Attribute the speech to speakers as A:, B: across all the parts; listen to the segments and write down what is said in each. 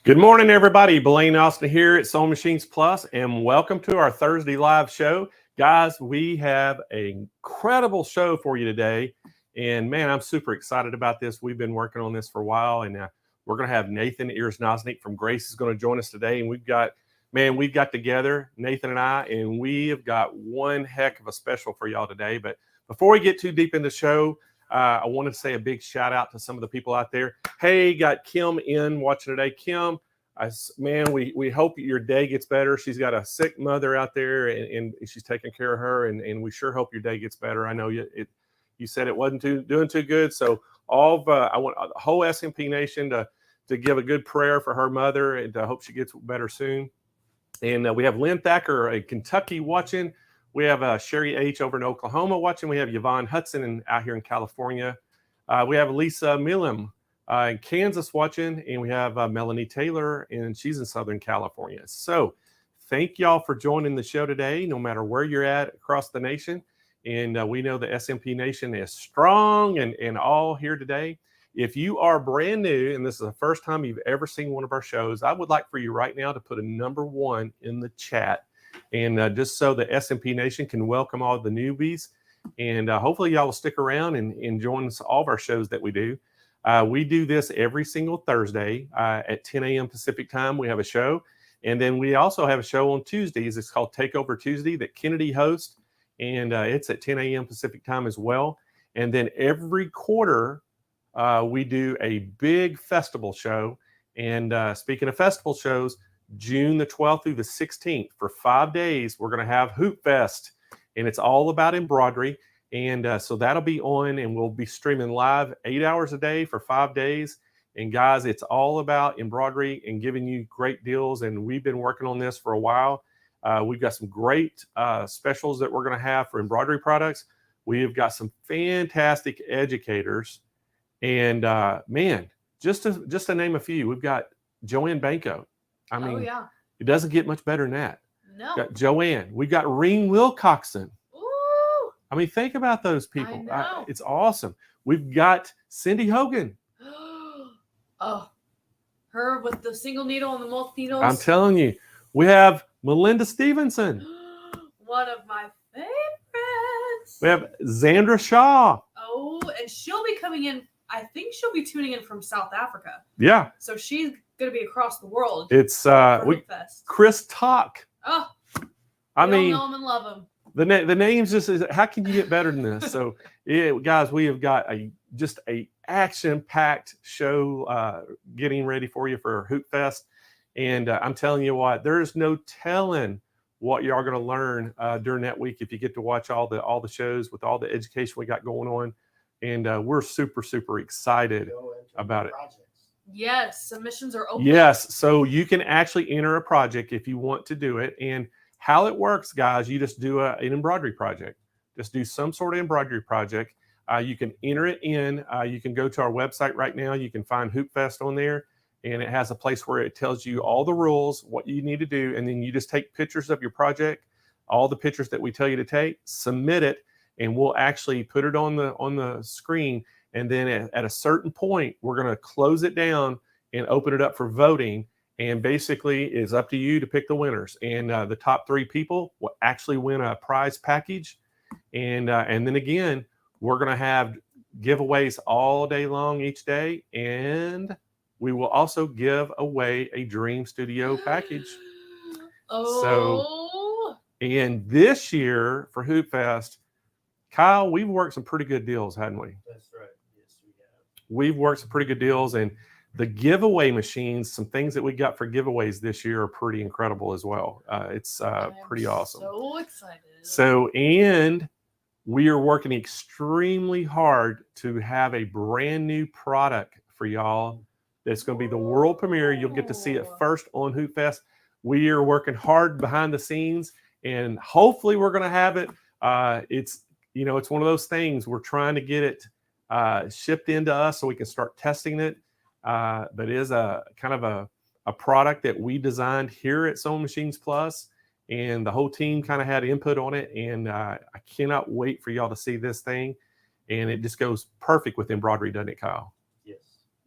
A: Good morning, everybody. Blaine Austin here at Sewing Machines Plus, and welcome to our Thursday live show. Guys, we have an incredible show for you today, and man, I'm super excited about this. We've been working on this for a while, and we're going to have Nathan Ears-Nosnik from Grace is going to join us today, and we've got together, Nathan and I, and we have got one heck of a special for y'all today. But before we get too deep in the show, I want to say a big shout out to some of the people out there. Hey, got Kim in watching today. Kim, we hope your day gets better. She's got a sick mother out there, and she's taking care of her, and we sure hope your day gets better. I know you said it wasn't doing too good, so I want the whole SMP Nation to give a good prayer for her mother, and I hope she gets better soon. And we have Lynn Thacker in Kentucky watching. We have Sherry H. over in Oklahoma watching. We have Yvonne Hudson out here in California. We have Lisa Milam in Kansas watching. And we have Melanie Taylor, and she's in Southern California. So thank y'all for joining the show today, no matter where you're at across the nation. And we know the SMP Nation is strong and all here today. If you are brand new, and this is the first time you've ever seen one of our shows, I would like for you right now to put a number 1 in the chat. And just so the SMP Nation can welcome all the newbies. And hopefully y'all will stick around and join us all of our shows that we do. We do this every single Thursday at 10 a.m. Pacific time. We have a show. And then we also have a show on Tuesdays. It's called Takeover Tuesday that Kennedy hosts. And it's at 10 a.m. Pacific time as well. And then every quarter, we do a big festival show. And speaking of festival shows, June the 12th through the 16th, for 5 days, we're going to have Hoop Fest, and it's all about embroidery. And so that'll be on, and we'll be streaming live 8 hours a day for 5 days. And guys, it's all about embroidery and giving you great deals. And we've been working on this for a while. We've got some great specials that we're going to have for embroidery products. We have got some fantastic educators. And man, just to name a few, we've got Joanne Banco. I mean, It doesn't get much better than that.
B: No.
A: Got Joanne. We got Ring Wilcoxon.
B: Ooh.
A: I mean, think about those people.
B: I know.
A: It's awesome. We've got Cindy Hogan.
B: Oh, her with the single needle and the multi needles.
A: I'm telling you. We have Melinda Stevenson.
B: One of my favorites.
A: We have Zandra Shaw.
B: Oh, and she'll be coming in. I think she'll be tuning in from South Africa.
A: Yeah.
B: So she's going to be across the world.
A: It's Chris Talk.
B: Oh,
A: I mean,
B: know him and love him.
A: The names just is. How can you get better than this? So, yeah, guys, we have got a action-packed show getting ready for you for Hoop Fest, and I'm telling you what, there's no telling what you are going to learn during that week if you get to watch all the shows with all the education we got going on, and we're super excited about it.
B: Yes, submissions are open.
A: Yes, so you can actually enter a project if you want to do it. And how it works, guys, you just do an embroidery project. Just do some sort of embroidery project. You can enter it in. You can go to our website right now. You can find Hoop Fest on there, and it has a place where it tells you all the rules, what you need to do, and then you just take pictures of your project, all the pictures that we tell you to take, submit it, and we'll actually put it on the screen. And then at a certain point, we're going to close it down and open it up for voting. And basically, it's up to you to pick the winners. And the top 3 people will actually win a prize package. And then again, we're going to have giveaways all day long each day. And we will also give away a Dream Studio package.
B: Oh.
A: And this year for Hoop Fest, Kyle, we've worked some pretty good deals, hadn't we?
C: That's right. Yes, we have.
A: We've worked some pretty good deals, and the giveaway machines, some things that we got for giveaways this year are pretty incredible as well. It's pretty awesome.
B: So excited.
A: So, and we are working extremely hard to have a brand new product for y'all. That's going to be the world premiere. You'll get to see it first on Hoop Fest. We are working hard behind the scenes, and hopefully we're going to have it. It's one of those things. We're trying to get it shipped into us so we can start testing it. But it is a kind of a product that we designed here at Sewing Machines Plus, and the whole team kind of had input on it. And I cannot wait for y'all to see this thing. And it just goes perfect with embroidery, doesn't it, Kyle?
C: Yes.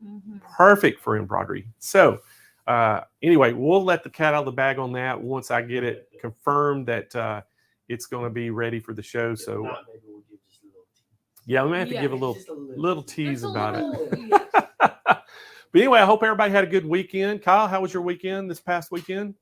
B: Mm-hmm.
A: Perfect for embroidery. So anyway, we'll let the cat out of the bag on that once I get it confirmed that it's going to be ready for the show. So
C: Not, maybe we'll give just a little tease.
A: yeah, we may have to
B: Yeah,
A: give a
C: Just
A: little tease about it.
B: Yeah.
A: But anyway, I hope everybody had a good weekend. Kyle, how was your weekend this past weekend?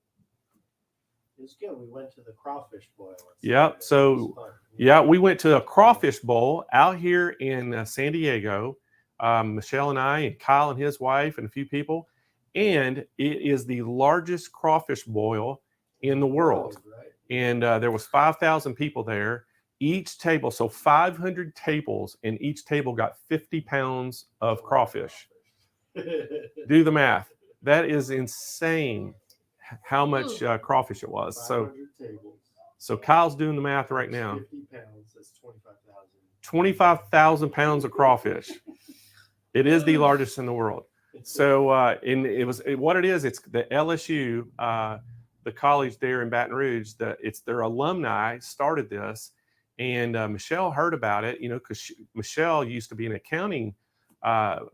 C: It was good. We went to the crawfish boil.
A: Yep. So, yeah, we went to a crawfish bowl out here in San Diego. Michelle and I and Kyle and his wife and a few people. And it is the largest crawfish boil in the world.
C: Right?
A: And there was 5,000 people there. Each table, so 500 tables, and each table got 50 pounds of crawfish. Do the math. That is insane how much crawfish it was. So Kyle's doing the math right now.
C: 50 pounds, that's 25,000.
A: 25,000 pounds of crawfish. It is the largest in the world. So and what it is, it's the LSU, the college there in Baton Rouge, it's their alumni started this. And Michelle heard about it, because Michelle used to be an accounting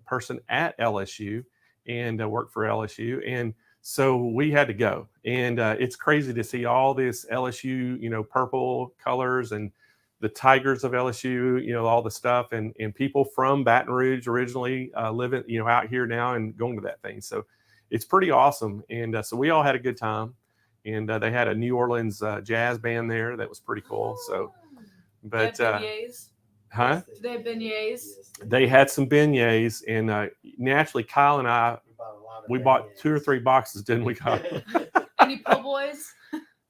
A: person at LSU and worked for LSU. And so we had to go. And it's crazy to see all this LSU, purple colors and the Tigers of LSU, all the stuff and people from Baton Rouge originally living, out here now and going to that thing. So it's pretty awesome. And so we all had a good time. And they had a New Orleans jazz band there. That was pretty cool. So, but huh?
B: Do they have beignets?
A: They had some beignets, and naturally, Kyle and I, we bought 2 or 3 boxes, didn't we, Kyle?
B: Any po' boys?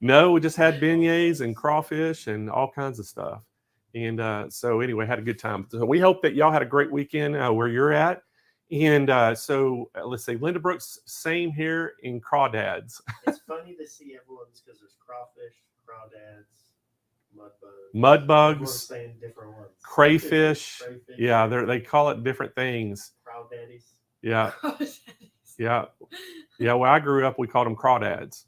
A: No, we just had beignets and crawfish and all kinds of stuff. And so anyway, had a good time. So we hope that y'all had a great weekend where you're at. And so let's see, Linda Brooks, same here in Crawdads.
C: It's funny to see everyone's because there's crawfish, crawdads,
A: mud bugs,
C: saying different ones.
A: Crayfish. Yeah, they call it different things.
C: Crawdaddies.
A: Yeah. Yeah. Yeah. Where I grew up, we called them crawdads.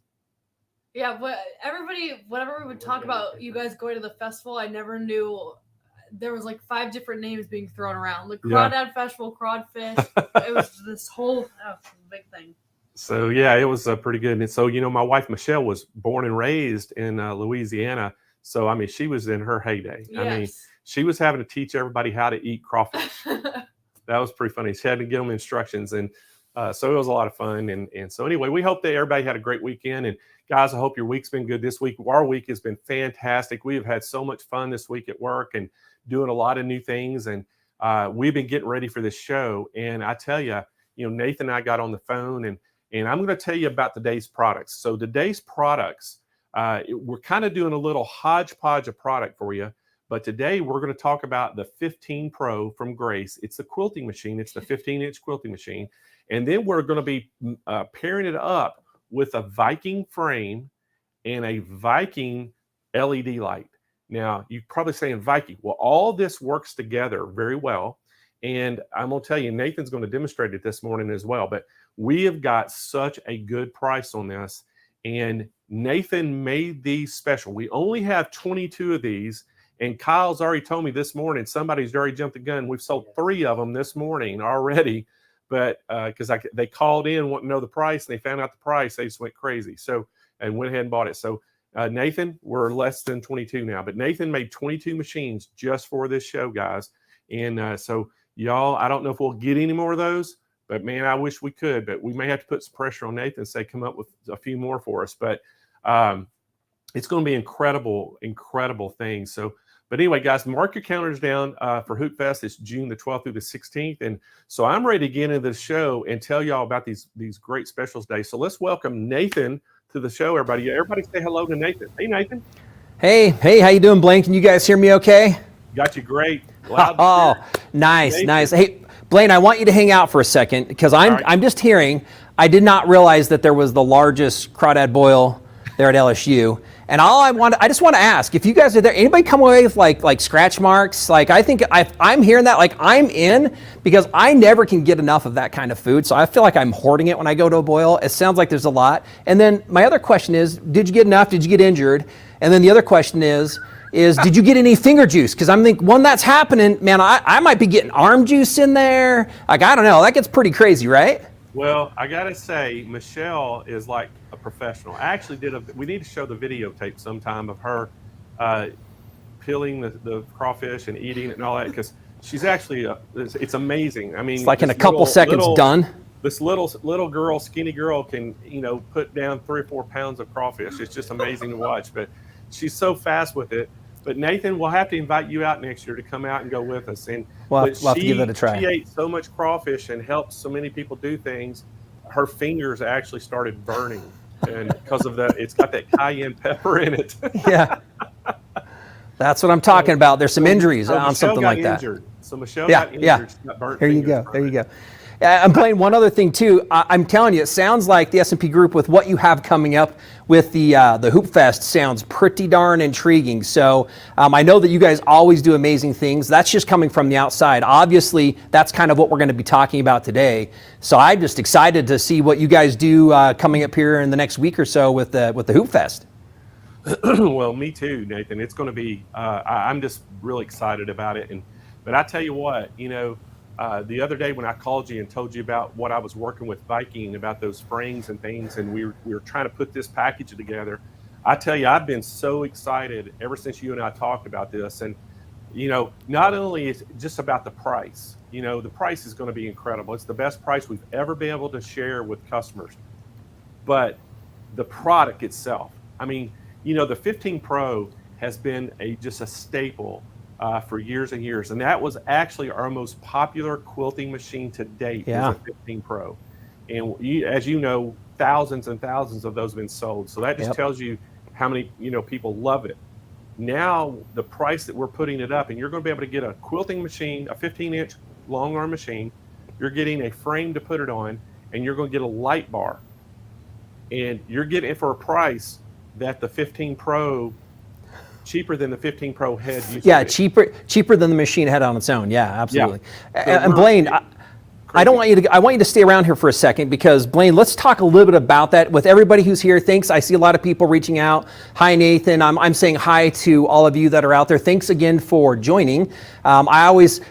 B: Yeah, but everybody, whenever we would talk about you guys going to the festival, I never knew there was like 5 different names being thrown around. The Crawdad Festival, Crawdfish. It was this whole big thing.
A: So yeah, it was pretty good. And so, my wife Michelle was born and raised in Louisiana. So I mean, she was in her heyday.
B: Yes.
A: I mean, she was having to teach everybody how to eat crawfish. That was pretty funny. She had to give them instructions, and so it was a lot of fun. And so anyway, we hope that everybody had a great weekend. And guys, I hope your week's been good this week. Our week has been fantastic. We have had so much fun this week at work and doing a lot of new things. And we've been getting ready for this show. And I tell you, Nathan and I got on the phone, and I'm going to tell you about today's products. So today's products, we're kind of doing a little hodgepodge of product for you. But today we're going to talk about the 15 Pro from Grace. It's the quilting machine. It's the 15-inch quilting machine. And then we're going to be pairing it up with a Viking frame and a Viking LED light. Now, you're probably saying Viking. Well, all this works together very well. And I'm going to tell you, Nathan's going to demonstrate it this morning as well. But we have got such a good price on this. And Nathan made these special. We only have 22 of these. And Kyle's already told me this morning, somebody's already jumped the gun. We've sold 3 of them this morning already. But because they called in wanting to know the price, and they found out the price, they just went crazy. So, and went ahead and bought it. So Nathan, we're less than 22 now, but Nathan made 22 machines just for this show, guys. And so y'all, I don't know if we'll get any more of those, but man, I wish we could, but we may have to put some pressure on Nathan and say, come up with a few more for us. But it's going to be incredible things. So, but anyway, guys, mark your calendars down for Hoot Fest. It's June the 12th through the 16th. And so I'm ready to get into the show and tell y'all about these great specials days. So let's welcome Nathan to the show, everybody. Everybody say hello to Nathan. Hey, Nathan.
D: Hey, how you doing, Blaine? Can you guys hear me okay?
A: Got you great. Loud
D: oh, nice. Hey, Blaine, I want you to hang out for a second because I'm just hearing, I did not realize that there was the largest crawdad boil there at LSU. And I just want to ask, if you guys are there, anybody come away with like scratch marks? Like, I think I'm hearing that, like, I'm in, because I never can get enough of that kind of food. So I feel like I'm hoarding it when I go to a boil. It sounds like there's a lot. And then my other question is, did you get enough? Did you get injured? And then the other question is did you get any finger juice? Because I'm thinking, when that's happening, man, I might be getting arm juice in there. Like, I don't know. That gets pretty crazy, right?
A: Well, I gotta say, Michelle is like a professional. I actually we need to show the videotape sometime of her uh, peeling the crawfish and eating it and all that, because she's actually it's amazing. I mean,
D: It's like in
A: this
D: a couple seconds done.
A: This little girl, skinny girl, can put down 3 or 4 pounds of crawfish. It's just amazing to watch. But she's so fast with it. But Nathan, we'll have to invite you out next year to come out and go with us. And
D: We'll have to give that a try.
A: She ate so much crawfish and helped so many people do things. Her fingers actually started burning, and because of that, it's got that cayenne pepper in it.
D: Yeah. That's what I'm talking about. There's some injuries on something like that.
A: So Michelle got injured.
D: Yeah.
A: She got burnt
D: There you go.
A: fingers
D: There
A: from
D: you
A: it.
D: go. I'm playing one other thing too. I'm telling you, it sounds like the S&P Group with what you have coming up with the Hoop Fest sounds pretty darn intriguing. So I know that you guys always do amazing things. That's just coming from the outside. Obviously, that's kind of what we're going to be talking about today. So I'm just excited to see what you guys do coming up here in the next week or so with the Hoop Fest.
A: Well, me too, Nathan. It's going to be. I'm just really excited about it. But I tell you what, the other day when I called you and told you about what I was working with Viking about those springs and things, and we were trying to put this package together. I tell you, I've been so excited ever since you and I talked about this. And not only is it just about the price. The price is going to be incredible. It's the best price we've ever been able to share with customers. But the product itself. I mean, the 15 Pro has been just a staple for years and years. And that was actually our most popular quilting machine to date, is a 15 Pro. And as you know, thousands and thousands of those have been sold. So that just tells you how many, people love it. Now, the price that we're putting it up, and you're going to be able to get a quilting machine, a 15-inch long arm machine. You're getting a frame to put it on, and you're going to get a light bar. And you're getting it for a price that the 15 Pro, cheaper than the 15 Pro head.
D: Yeah, cheaper than the machine head on its own. Yeah, absolutely.
A: Yeah.
D: And Blaine, I want you to stay around here for a second, because Blaine, let's talk a little bit about that with everybody who's here. Thanks. I see a lot of people reaching out. Hi, Nathan. I'm saying hi to all of you that are out there. Thanks again for joining. I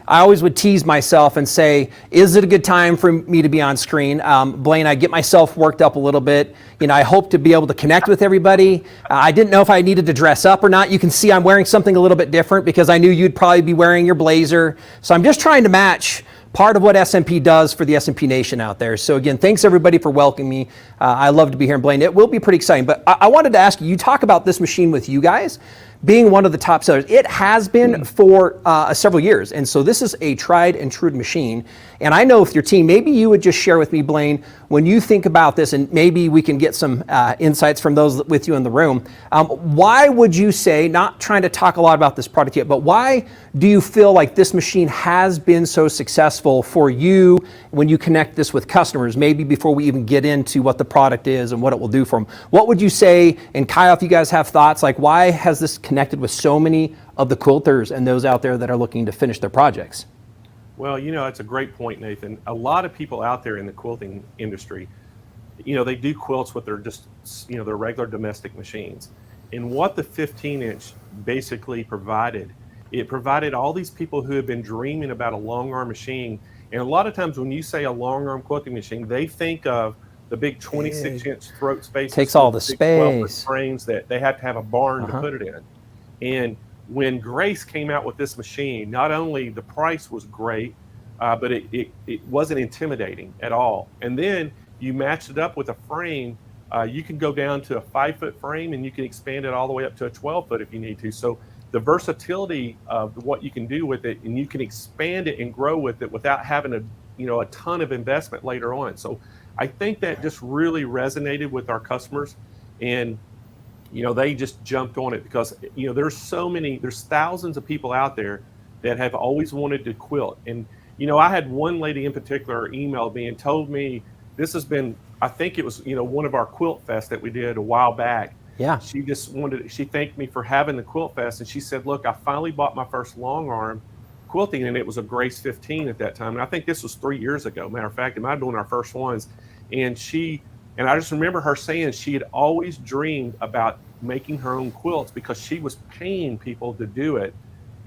D: always would tease myself and say, is it a good time for me to be on screen? Blaine, I get myself worked up a little bit. I hope to be able to connect with everybody. I didn't know if I needed to dress up or not. You can see I'm wearing something a little bit different because I knew you'd probably be wearing your blazer. So I'm just trying to match part of what S&P does for the S&P Nation out there. So again, thanks everybody for welcoming me. I love to be here in Blaine. It will be pretty exciting. But I wanted to ask you, talk about this machine with you guys being one of the top sellers. It has been for several years. And so this is a tried and true machine. And I know with your team, maybe you would just share with me, Blaine, when you think about this, and maybe we can get some insights from those with you in the room. Why would you say, not trying to talk a lot about this product yet, but why do you feel like this machine has been so successful for you when you connect this with customers, maybe before we even get into what the product is and what it will do for them? What would you say, and Kyle, if you guys have thoughts, like why has this connected with so many of the quilters and those out there that are looking to finish their projects?
A: Well, it's a great point, Nathan. A lot of people out there in the quilting industry, they do quilts with their their regular domestic machines. And what the 15-inch basically provided, it provided all these people who have been dreaming about a long arm machine. And a lot of times when you say a long arm quilting machine, they think of the big 26-inch throat space.
D: Takes all the space.
A: Frames that they have to have a barn to put it in. And when Grace came out with this machine, not only the price was great, but it wasn't intimidating at all. And then you matched it up with a frame. You can go down to a 5-foot frame, and you can expand it all the way up to a 12-foot if you need to. So the versatility of what you can do with it, and you can expand it and grow with it without having a ton of investment later on. So I think that just really resonated with our customers, and they just jumped on it because there's thousands of people out there that have always wanted to quilt. And I had one lady in particular emailed me and told me this has been, I think it was one of our quilt fests that we did a while back.
D: Yeah.
A: She thanked me for having the quilt fest, and she said, look, I finally bought my first long arm quilting, and it was a Grace 15 at that time. And I think this was 3 years ago. Matter of fact, it might have been our first ones. And I just remember her saying she had always dreamed about making her own quilts because she was paying people to do it,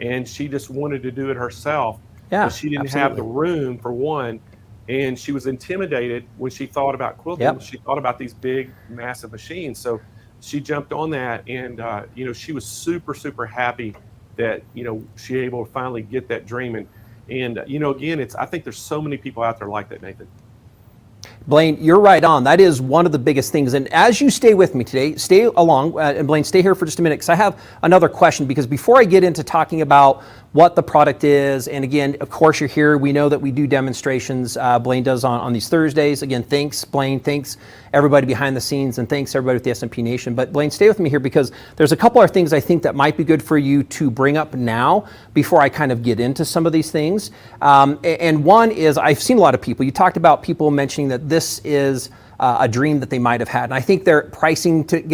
A: and she just wanted to do it herself.
D: Yeah,
A: but she didn't
D: absolutely
A: have the room, for one, and she was intimidated when she thought about quilting.
D: Yep.
A: She thought about these big, massive machines. So she jumped on that, and she was super, super happy that she able to finally get that dream. And again, I think there's so many people out there like that, Nathan.
D: Blaine, you're right on. That is one of the biggest things. And as you stay with me today, stay along, and Blaine, stay here for just a minute, because I have another question. Because before I get into talking about what the product is, and again, of course, you're here. We know that we do demonstrations. Blaine does on these Thursdays. Again, thanks, Blaine. Thanks, everybody behind the scenes, and thanks, everybody with the SMP Nation. But Blaine, stay with me here, because there's a couple of things I think that might be good for you to bring up now before I kind of get into some of these things. And one is, I've seen a lot of people. You talked about people mentioning that this is a dream that they might have had. And I think their pricing could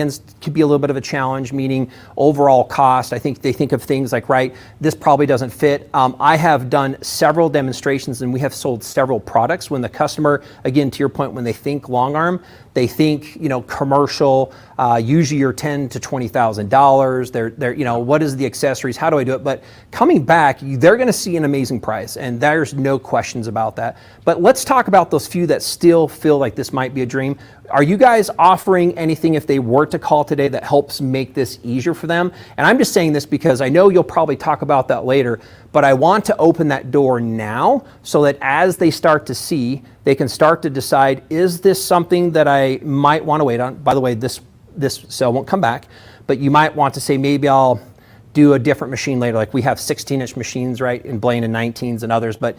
D: be a little bit of a challenge, meaning overall cost. I think they think of things like, right, this probably doesn't fit. I have done several demonstrations, and we have sold several products when the customer, again, to your point, when they think long arm, they think, commercial, usually you're $10,000 to $20,000. They're, what is the accessories? How do I do it? But coming back, they're going to see an amazing price, and there's no questions about that. But let's talk about those few that still feel like this might be a dream. Are you guys offering anything, if they were to call today, that helps make this easier for them? And I'm just saying this because I know you'll probably talk about that later, but I want to open that door now so that as they start to see, they can start to decide, is this something that I might want to wait on? By the way, this sale won't come back, but you might want to say, maybe I'll do a different machine later. Like we have 16-inch machines, right, in Blaine, and 19s and others. But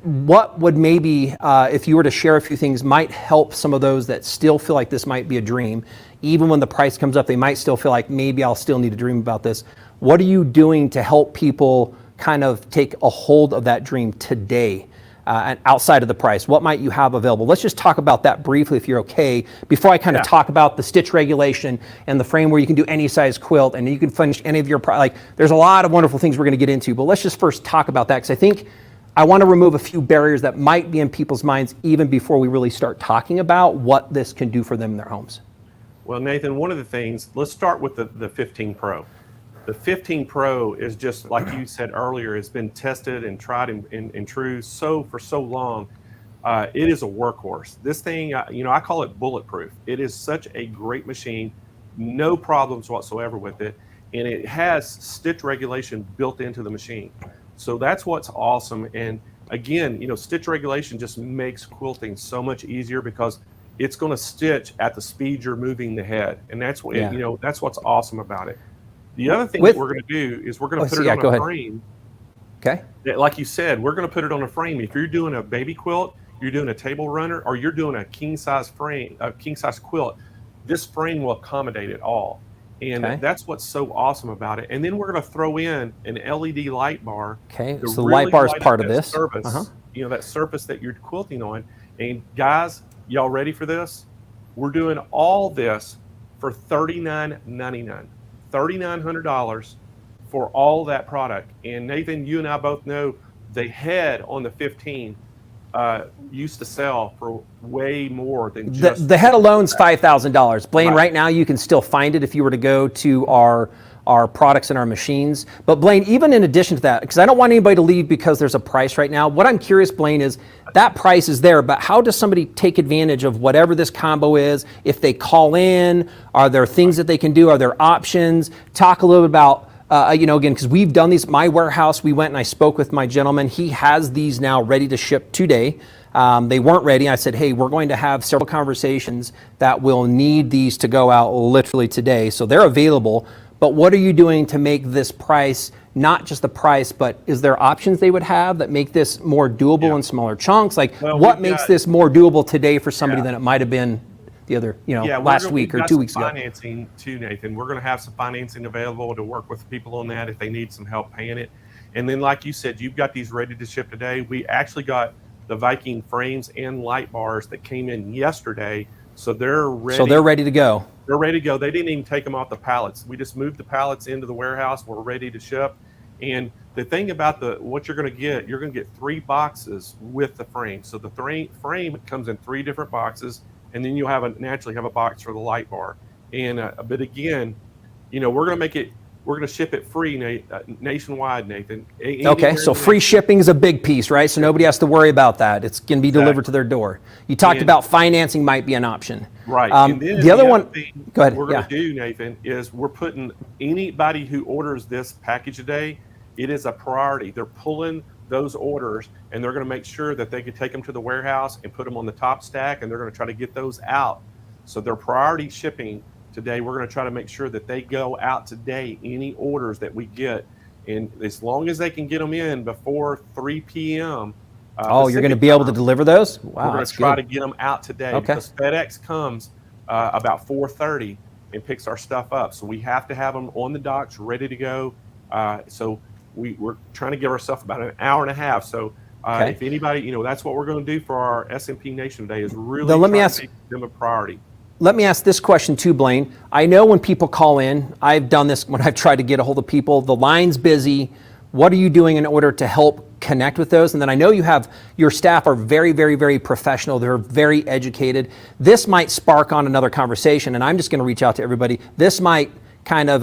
D: what would maybe, if you were to share a few things, might help some of those that still feel like this might be a dream, even when the price comes up, they might still feel like maybe I'll still need to dream about this. What are you doing to help people kind of take a hold of that dream today? And outside of the price, what might you have available? Let's just talk about that briefly, if you're okay, before I kind of talk about the stitch regulation and the frame where you can do any size quilt and you can finish any of your, there's a lot of wonderful things we're going to get into, but let's just first talk about that, because I think I want to remove a few barriers that might be in people's minds even before we really start talking about what this can do for them in their homes.
A: Well, Nathan, one of the things, let's start with the 15 Pro. The 15 Pro is just, like you said earlier, it's been tested and tried and true for so long. It is a workhorse. This thing, I call it bulletproof. It is such a great machine, no problems whatsoever with it, and it has stitch regulation built into the machine. So that's what's awesome. And again, stitch regulation just makes quilting so much easier because it's going to stitch at the speed you're moving the head, and that's what that's what's awesome about it. The other thing that we're going to do is we're going to put it on a frame.
D: Okay.
A: Like you said, we're going to put it on a frame. If you're doing a baby quilt, you're doing a table runner, or you're doing a king size frame, a king size quilt, this frame will accommodate it all. And that's what's so awesome about it. And then we're going to throw in an LED light bar.
D: Okay. So the light bar is part of this.
A: Surface, that surface that you're quilting on. And guys, y'all ready for this? We're doing all this for $39.99. $3,900 for all that product. And Nathan, you and I both know the head on the 15 used to sell for way more than just
D: the head alone's $5,000. Blaine, right now you can still find it if you were to go to our products and our machines. But Blaine, even in addition to that, because I don't want anybody to leave because there's a price right now. What I'm curious, Blaine, is that price is there, but how does somebody take advantage of whatever this combo is? If they call in, are there things that they can do? Are there options? Talk a little bit about, again, because we've done these. My warehouse, we went and I spoke with my gentleman. He has these now ready to ship today. They weren't ready. I said, hey, we're going to have several conversations that will need these to go out literally today. So they're available. But what are you doing to make this price, not just the price, but is there options they would have that make this more doable in smaller chunks? What makes this more doable today for somebody than it might have been the other, last week or 2 weeks ago?
A: Financing too, Nathan. We're going to have some financing available to work with people on that if they need some help paying it. And then, like you said, you've got these ready to ship today. We actually got the Viking frames and light bars that came in yesterday. So they're ready.
D: So they're ready to go.
A: They're ready to go. They didn't even take them off the pallets. We just moved the pallets into the warehouse. We're ready to ship. And the thing about what you're going to get 3 boxes with the frame. So the frame comes in 3 different boxes, and then you'll naturally have a box for the light bar. And but again, we're going to make it we're going to ship it free nationwide, Nathan.
D: Okay, so free shipping is a big piece, right? So nobody has to worry about that. It's going to be delivered to their door. You talked about financing might be an option.
A: Right. And then
D: the other one,
A: thing
D: go ahead.
A: We're going to do, Nathan, is we're putting anybody who orders this package today, it is a priority. They're pulling those orders, and they're going to make sure that they can take them to the warehouse and put them on the top stack, and they're going to try to get those out. So they're priority shipping today. We're going to try to make sure that they go out today, any orders that we get. And as long as they can get them in before 3 p.m.
D: You're going to be able to deliver those? Wow,
A: we're going to try to get them out today because FedEx comes about 4:30 and picks our stuff up. So we have to have them on the docks ready to go. So we're trying to give ourselves about an hour and a half. So if anybody, that's what we're going to do for our SMP Nation today is really try to make them a priority.
D: Let me ask this question too, Blaine. I know when people call in, I've done this when I've tried to get a hold of people, the line's busy. What are you doing in order to help connect with those? And then I know your staff are very, very, very professional. They're very educated. This might spark on another conversation, and I'm just going to reach out to everybody. This might kind of,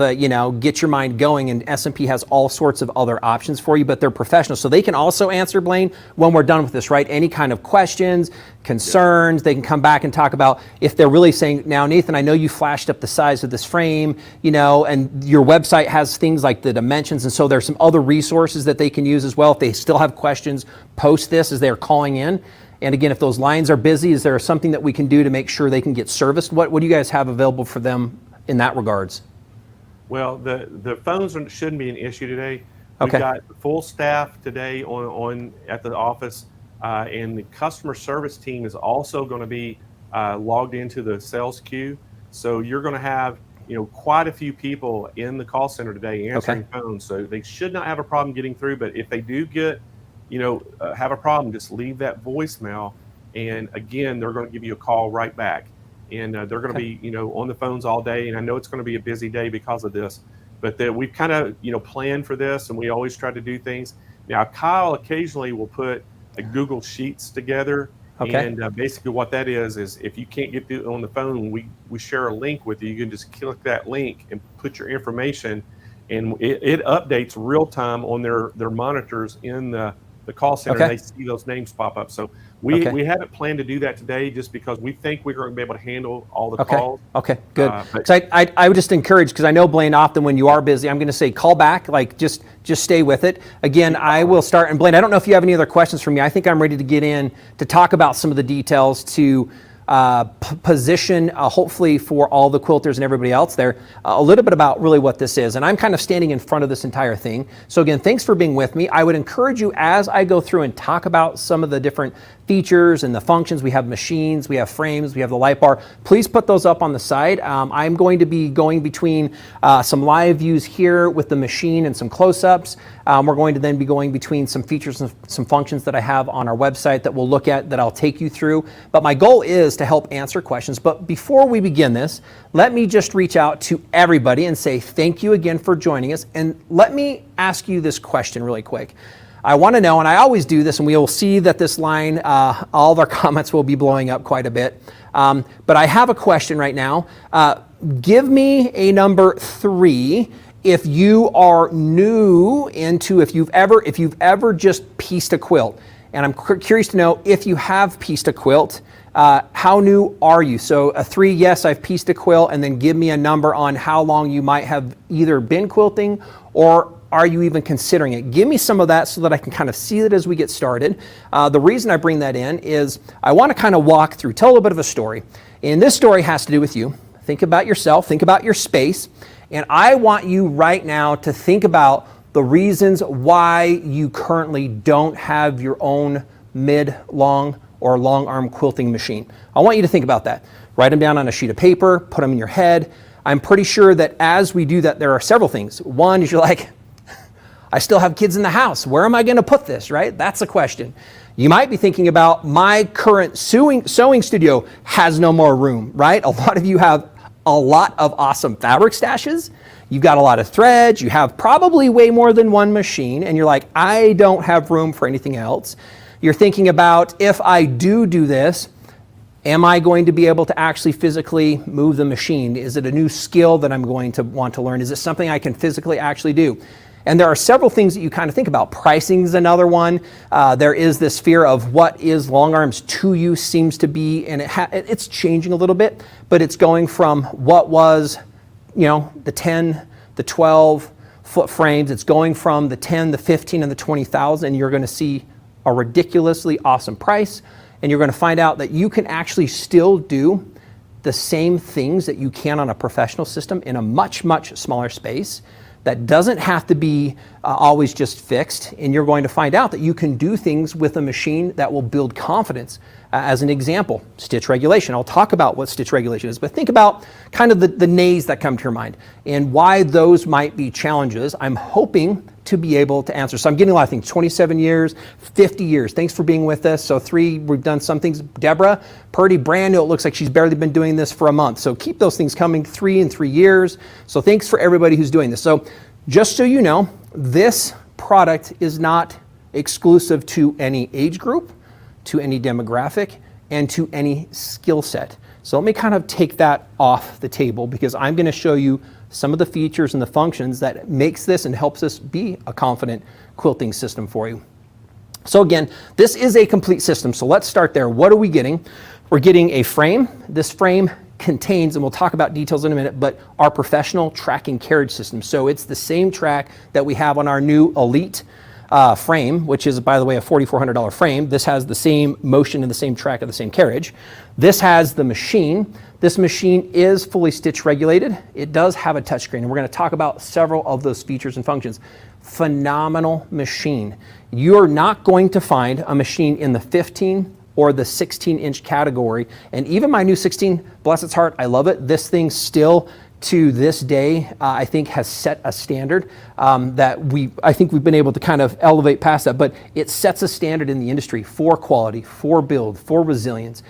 D: get your mind going, and S&P has all sorts of other options for you, but they're professional. So they can also answer, Blaine, when we're done with this, right? Any kind of questions, concerns, they can come back and talk about if they're really saying, now, Nathan, I know you flashed up the size of this frame, and your website has things like the dimensions, and so there's some other resources that they can use as well. If they still have questions, post this as they're calling in. And again, if those lines are busy, is there something that we can do to make sure they can get serviced? What do you guys have available for them in that regards?
A: Well, the phones shouldn't be an issue today. We've got the full staff today on at the office, and the customer service team is also going to be logged into the sales queue. So you're going to have quite a few people in the call center today answering phones. So they should not have a problem getting through. But if they do get have a problem, just leave that voicemail, and again, they're going to give you a call right back. And they're going to be, on the phones all day. And I know it's going to be a busy day because of this, but we've kind of, planned for this, and we always try to do things. Now, Kyle occasionally will put a Google Sheets together. And basically what that is if you can't get through on the phone, we share a link with you. You can just click that link and put your information, and it updates real time on their monitors in the call center. And they see those names pop up. So we haven't planned to do that today just because we think we're going to be able to handle all the calls. Okay, good.
D: So I would just encourage, because I know, Blaine, often when you are busy, I'm going to say call back, like just stay with it. Again, I will start. And Blaine, I don't know if you have any other questions for me. I think I'm ready to get in to talk about some of the details to position, hopefully for all the quilters and everybody else there, a little bit about really what this is. And I'm kind of standing in front of this entire thing. So again, thanks for being with me. I would encourage you, as I go through and talk about some of the different features and the functions, we have machines, we have frames, we have the light bar, please put those up on the side. I'm going to be going between some live views here with the machine and some close-ups. We're going to then be going between some features and some functions that I have on our website that we'll look at, that I'll take you through. But my goal is to help answer questions. But before we begin this, let me just reach out to everybody and say thank you again for joining us. And let me ask you this question really quick. I want to know, and I always do this, and we will see that this line, all of our comments will be blowing up quite a bit. But I have a question right now. Give me a number 3 if you are new into, if you've ever just pieced a quilt. And I'm curious to know, if you have pieced a quilt, how new are you? So a 3, yes, I've pieced a quilt, and then give me a number on how long you might have either been quilting, or are you even considering it? Give me some of that so that I can kind of see it as we get started. The reason I bring that in is I want to kind of walk through, tell a little bit of a story. And this story has to do with you. Think about yourself, think about your space. And I want you right now to think about the reasons why you currently don't have your own mid-long or long arm quilting machine. I want you to think about that. Write them down on a sheet of paper, put them in your head. I'm pretty sure that as we do that, there are several things. One is you're like, I still have kids in the house. Where am I going to put this, right? That's a question. You might be thinking about, my current sewing studio has no more room, right? A lot of you have a lot of awesome fabric stashes. You've got a lot of threads. You have probably way more than one machine, and you're like, I don't have room for anything else. You're thinking about, if I do this, Am I going to be able to actually physically move the machine? Is it a new skill that I'm going to want to learn? Is it something I can physically actually do? And there are several things that you kind of think about. Pricing is another one. There is this fear of what is long arms to you seems to be, and it's changing a little bit, but it's going from what was, the 10, the 12 foot frames. It's going from the 10, the 15, and the 20,000, and you're going to see a ridiculously awesome price. And you're going to find out that you can actually still do the same things that you can on a professional system in a much, much smaller space. That doesn't have to be always just fixed, and you're going to find out that you can do things with a machine that will build confidence. As an example, stitch regulation. I'll talk about what stitch regulation is, but think about kind of the nays that come to your mind and why those might be challenges. I'm hoping to be able to answer. So I'm getting a lot of things, 27 years, 50 years. Thanks for being with us. So 3, we've done some things. Deborah, Purdy, brand new. It looks like she's barely been doing this for a month. So keep those things coming, 3 and 3 years. So thanks for everybody who's doing this. So just so you know, this product is not exclusive to any age group, to any demographic, and to any skill set. So let me kind of take that off the table because I'm going to show you some of the features and the functions that makes this and helps this be a confident quilting system for you. So again, this is a complete system. So let's start there. What are we getting? We're getting a frame. This frame contains, and we'll talk about details in a minute, but our professional tracking carriage system. So it's the same track that we have on our new Elite frame, which is, by the way, a $4,400 frame. This has the same motion and the same track and the same carriage. This has the machine. This machine is fully stitch regulated. It does have a touchscreen, and we're going to talk about several of those features and functions. Phenomenal machine. You're not going to find a machine in the 15 or the 16-inch category, and even my new 16, bless its heart, I love it. This thing still, to this day, I think has set a standard that I think we've been able to kind of elevate past that, but it sets a standard in the industry for quality, for build, for resilience,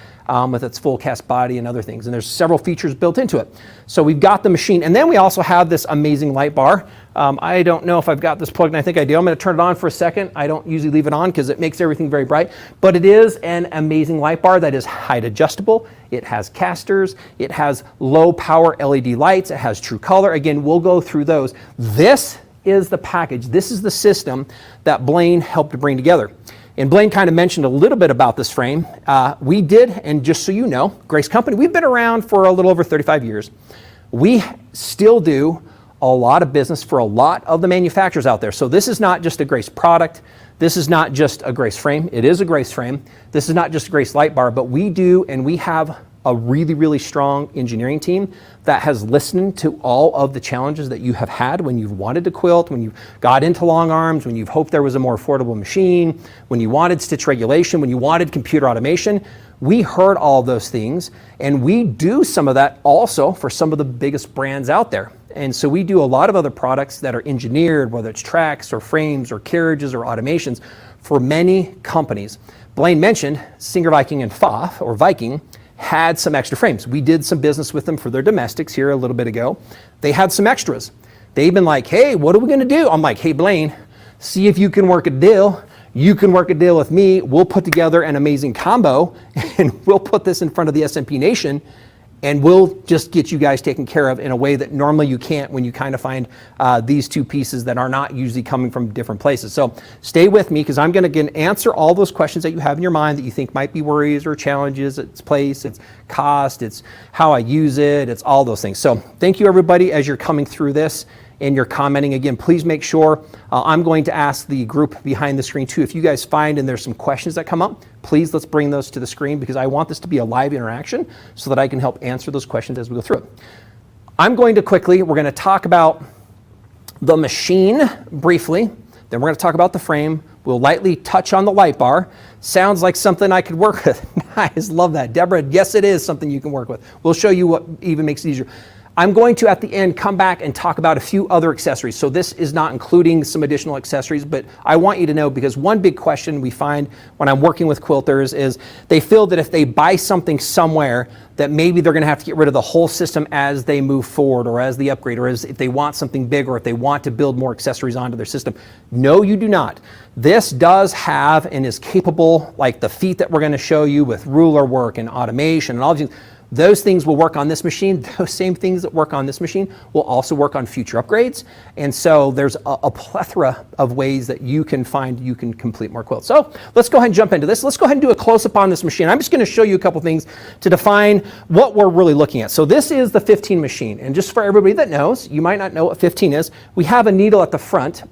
D: with its full cast body and other things. And there's several features built into it. So we've got the machine, and then we also have this amazing light bar. I don't know if I've got this plugged in. I think I do. I'm going to turn it on for a second. I don't usually leave it on because it makes everything very bright, but it is an amazing light bar that is height adjustable. It has casters. It has low power LED lights. It has true color. Again, we'll go through those. This is the package. This is the system that Blaine helped to bring together. And Blaine kind of mentioned a little bit about this frame. We did, and just so you know, Grace Company, we've been around for a little over 35 years. We still do a lot of business for a lot of the manufacturers out there. So this is not just a Grace product. This is not just a Grace frame. It is a Grace frame. This is not just a Grace light bar, but we do, and we have a really, really strong engineering team that has listened to all of the challenges that you have had when you've wanted to quilt, when you got into long arms, when you've hoped there was a more affordable machine, when you wanted stitch regulation, when you wanted computer automation. We heard all of those things, and we do some of that also for some of the biggest brands out there. And so we do a lot of other products that are engineered, whether it's tracks or frames or carriages or automations for many companies. Blaine mentioned Singer Viking and Pfaff, or Viking, had some extra frames. We did some business with them for their domestics here a little bit ago. They had some extras. They've been like, hey, what are we gonna do? I'm like, hey, Blaine, see if you can work a deal. You can work a deal with me. We'll put together an amazing combo and we'll put this in front of the SMP Nation and we'll just get you guys taken care of in a way that normally you can't when you kind of find these two pieces that are not usually coming from different places. So stay with me because I'm going to answer all those questions that you have in your mind that you think might be worries or challenges. Its place, its cost, it's how I use it, it's all those things. So thank you everybody as you're coming through this and you're commenting. Again, please make sure, I'm going to ask the group behind the screen too, if you guys find and there's some questions that come up, please let's bring those to the screen because I want this to be a live interaction so that I can help answer those questions as we go through it. I'm going to quickly, we're going to talk about the machine briefly, then we're going to talk about the frame. We'll lightly touch on the light bar. Sounds like something I could work with. Nice, love that. Deborah, yes it is something you can work with. We'll show you what even makes it easier. I'm going to, at the end, come back and talk about a few other accessories. So this is not including some additional accessories, but I want you to know, because one big question we find when I'm working with quilters is they feel that if they buy something somewhere, that maybe they're going to have to get rid of the whole system as they move forward, or as they upgrade, or as if they want something big, or if they want to build more accessories onto their system. No, you do not. This does have and is capable, like the feet that we're going to show you with ruler work and automation and all these things. Those things will work on this machine. Those same things that work on this machine will also work on future upgrades. And so there's a plethora of ways that you can find you can complete more quilts. So let's go ahead and jump into this. Let's go ahead and do a close-up on this machine. I'm just going to show you a couple things to define what we're really looking at. So this is the 15 machine. And just for everybody that knows, you might not know what 15 is, we have a needle at the front.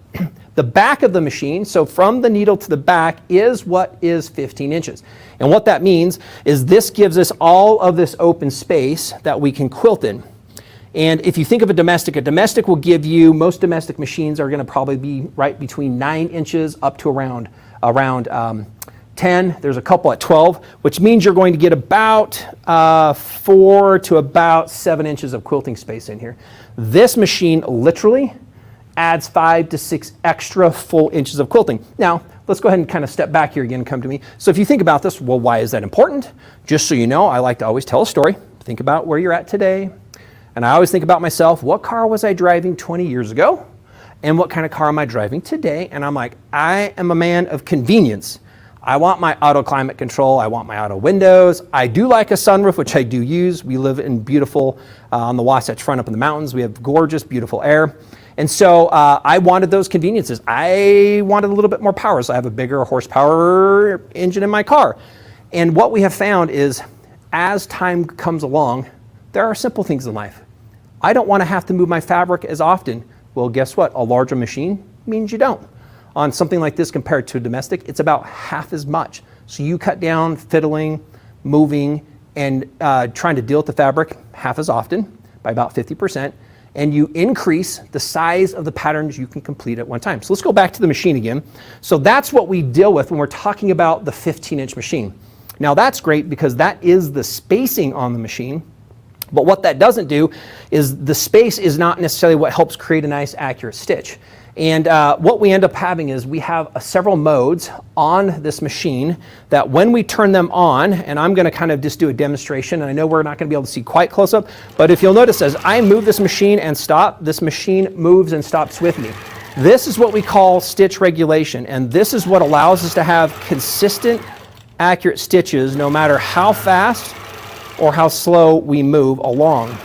D: The back of the machine, so from the needle to the back, is what is 15 inches. And what that means is this gives us all of this open space that we can quilt in. And if you think of a domestic will give you, most domestic machines are going to probably be right between 9 inches up to around 10. There's a couple at 12, which means you're going to get about 4 to about 7 inches of quilting space in here. This machine literally adds 5 to 6 extra full inches of quilting. Now, let's go ahead and kind of step back here again and come to me. So if you think about this, well, why is that important? Just so you know, I like to always tell a story. Think about where you're at today. And I always think about myself, what car was I driving 20 years ago? And what kind of car am I driving today? And I'm like, I am a man of convenience. I want my auto climate control. I want my auto windows. I do like a sunroof, which I do use. We live in beautiful, on the Wasatch Front up in the mountains. We have gorgeous, beautiful air. And so I wanted those conveniences. I wanted a little bit more power, so I have a bigger horsepower engine in my car. And what we have found is, as time comes along, there are simple things in life. I don't want to have to move my fabric as often. Well, guess what? A larger machine means you don't. On something like this compared to a domestic, it's about half as much. So you cut down fiddling, moving, and trying to deal with the fabric half as often, by about 50%. And you increase the size of the patterns you can complete at one time. So let's go back to the machine again. So that's what we deal with when we're talking about the 15-inch machine. Now that's great because that is the spacing on the machine. But what that doesn't do is the space is not necessarily what helps create a nice accurate stitch. And what we end up having is we have several modes on this machine that when we turn them on, and I'm going to kind of just do a demonstration, and I know we're not going to be able to see quite close up, but if you'll notice as I move this machine and stop, this machine moves and stops with me. This is what we call stitch regulation, and this is what allows us to have consistent, accurate stitches no matter how fast or how slow we move along.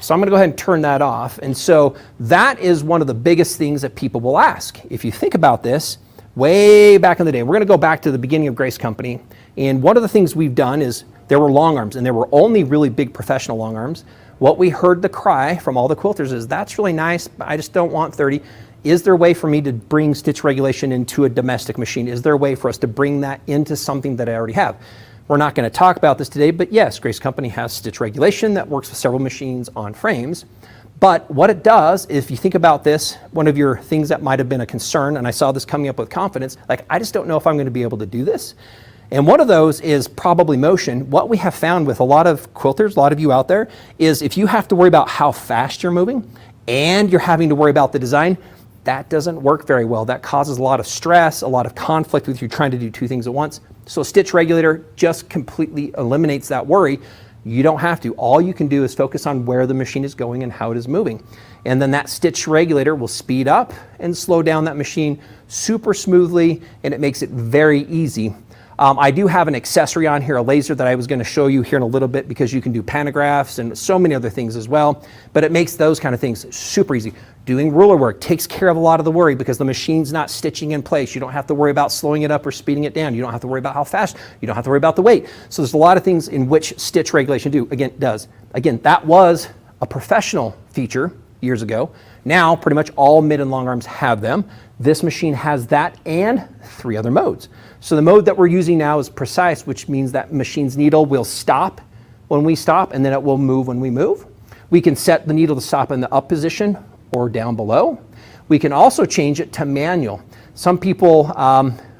D: So I'm going to go ahead and turn that off. And so that is one of the biggest things that people will ask. If you think about this, way back in the day, we're going to go back to the beginning of Grace Company. And one of the things we've done is there were long arms, and there were only really big professional long arms. What we heard the cry from all the quilters is, that's really nice, but I just don't want 30. Is there a way for me to bring stitch regulation into a domestic machine? Is there a way for us to bring that into something that I already have? We're not going to talk about this today, but yes, Grace Company has stitch regulation that works with several machines on frames. But what it does, if you think about this, one of your things that might have been a concern, and I saw this coming up with confidence, like, I just don't know if I'm going to be able to do this. And one of those is probably motion. What we have found with a lot of quilters, a lot of you out there, is if you have to worry about how fast you're moving and you're having to worry about the design, that doesn't work very well. That causes a lot of stress, a lot of conflict with you trying to do two things at once. So stitch regulator just completely eliminates that worry. You don't have to. All you can do is focus on where the machine is going and how it is moving. And then that stitch regulator will speed up and slow down that machine super smoothly, and it makes it very easy. I do have an accessory on here, a laser that I was going to show you here in a little bit, because you can do pantographs and so many other things as well. But it makes those kind of things super easy. Doing ruler work takes care of a lot of the worry because the machine's not stitching in place. You don't have to worry about slowing it up or speeding it down. You don't have to worry about how fast. You don't have to worry about the weight. So there's a lot of things in which stitch regulation does. Again, that was a professional feature years ago. Now, pretty much all mid and long arms have them. This machine has that and 3 other modes. So the mode that we're using now is precise, which means that machine's needle will stop when we stop, and then it will move when we move. We can set the needle to stop in the up position or down below. We can also change it to manual. Some people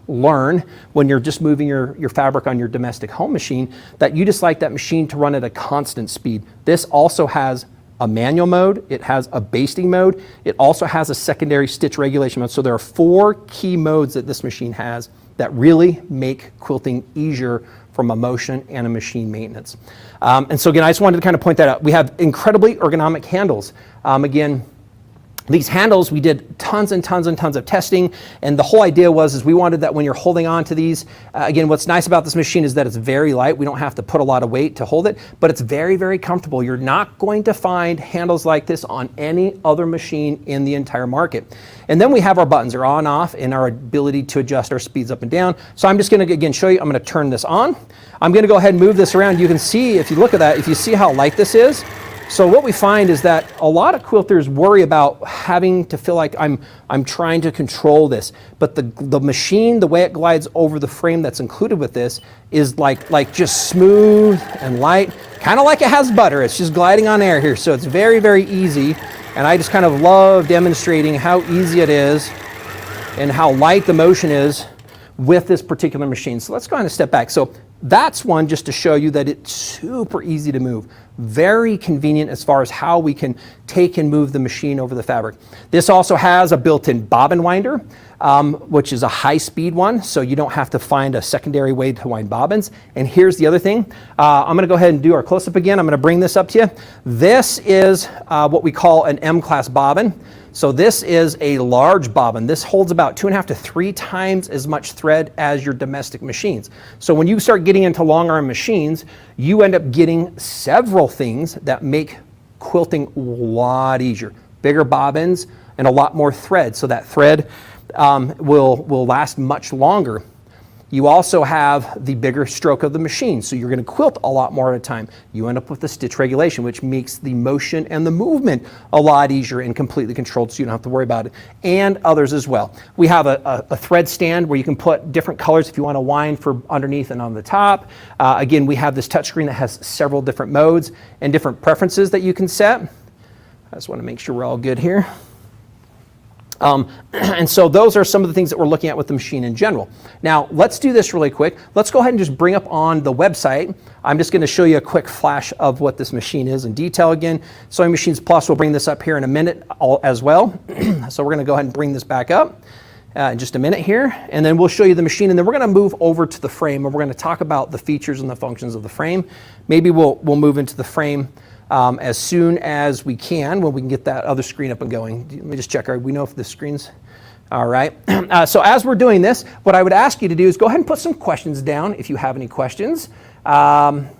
D: learn when you're just moving your fabric on your domestic home machine that you just like that machine to run at a constant speed. This also has a manual mode, it has a basting mode, it also has a secondary stitch regulation mode. So there are 4 key modes that this machine has that really make quilting easier from a motion and a machine maintenance. And so again, I just wanted to kind of point that out. We have incredibly ergonomic handles. Again, these handles, we did tons and tons and tons of testing, and the whole idea was we wanted that when you're holding on to these, again, what's nice about this machine is that it's very light. We don't have to put a lot of weight to hold it, but it's very, very comfortable. You're not going to find handles like this on any other machine in the entire market. And then we have our buttons, they're on, off, and our ability to adjust our speeds up and down. So I'm just gonna, again, show you, I'm gonna turn this on. I'm gonna go ahead and move this around. You can see, if you look at that, if you see how light this is, so what we find is that a lot of quilters worry about having to feel like I'm trying to control this, but the machine, the way it glides over the frame that's included with this is like just smooth and light, kind of like it has butter. It's just gliding on air here, so it's very, very easy. And I just kind of love demonstrating how easy it is and how light the motion is with this particular machine. So let's go ahead and step back. So that's one just to show you that it's super easy to move. Very convenient as far as how we can take and move the machine over the fabric. This also has a built-in bobbin winder, which is a high-speed one, so you don't have to find a secondary way to wind bobbins. And here's the other thing. I'm going to go ahead and do our close-up again. I'm going to bring this up to you. This is what we call an M-class bobbin. So this is a large bobbin. This holds about 2.5 to 3 times as much thread as your domestic machines. So when you start getting into long arm machines, you end up getting several things that make quilting a lot easier. Bigger bobbins and a lot more thread. So that thread will last much longer. You also have the bigger stroke of the machine, so you're going to quilt a lot more at a time. You end up with the stitch regulation, which makes the motion and the movement a lot easier and completely controlled, so you don't have to worry about it, and others as well. We have a thread stand where you can put different colors if you want to wind for underneath and on the top. Again, we have this touchscreen that has several different modes and different preferences that you can set. I just want to make sure we're all good here. And so those are some of the things that we're looking at with the machine in general. Now, let's do this really quick. Let's go ahead and just bring up on the website. I'm just going to show you a quick flash of what this machine is in detail again. Sewing Machines Plus will bring this up here in a minute as well. So we're going to go ahead and bring this back up in just a minute here, and then we'll show you the machine, and then we're going to move over to the frame, and we're going to talk about the features and the functions of the frame. Maybe we'll move into the frame as soon as we can, when we can get that other screen up and going. Let me just check. We know if the screen's all right. So as we're doing this, what I would ask you to do is go ahead and put some questions down if you have any questions. Just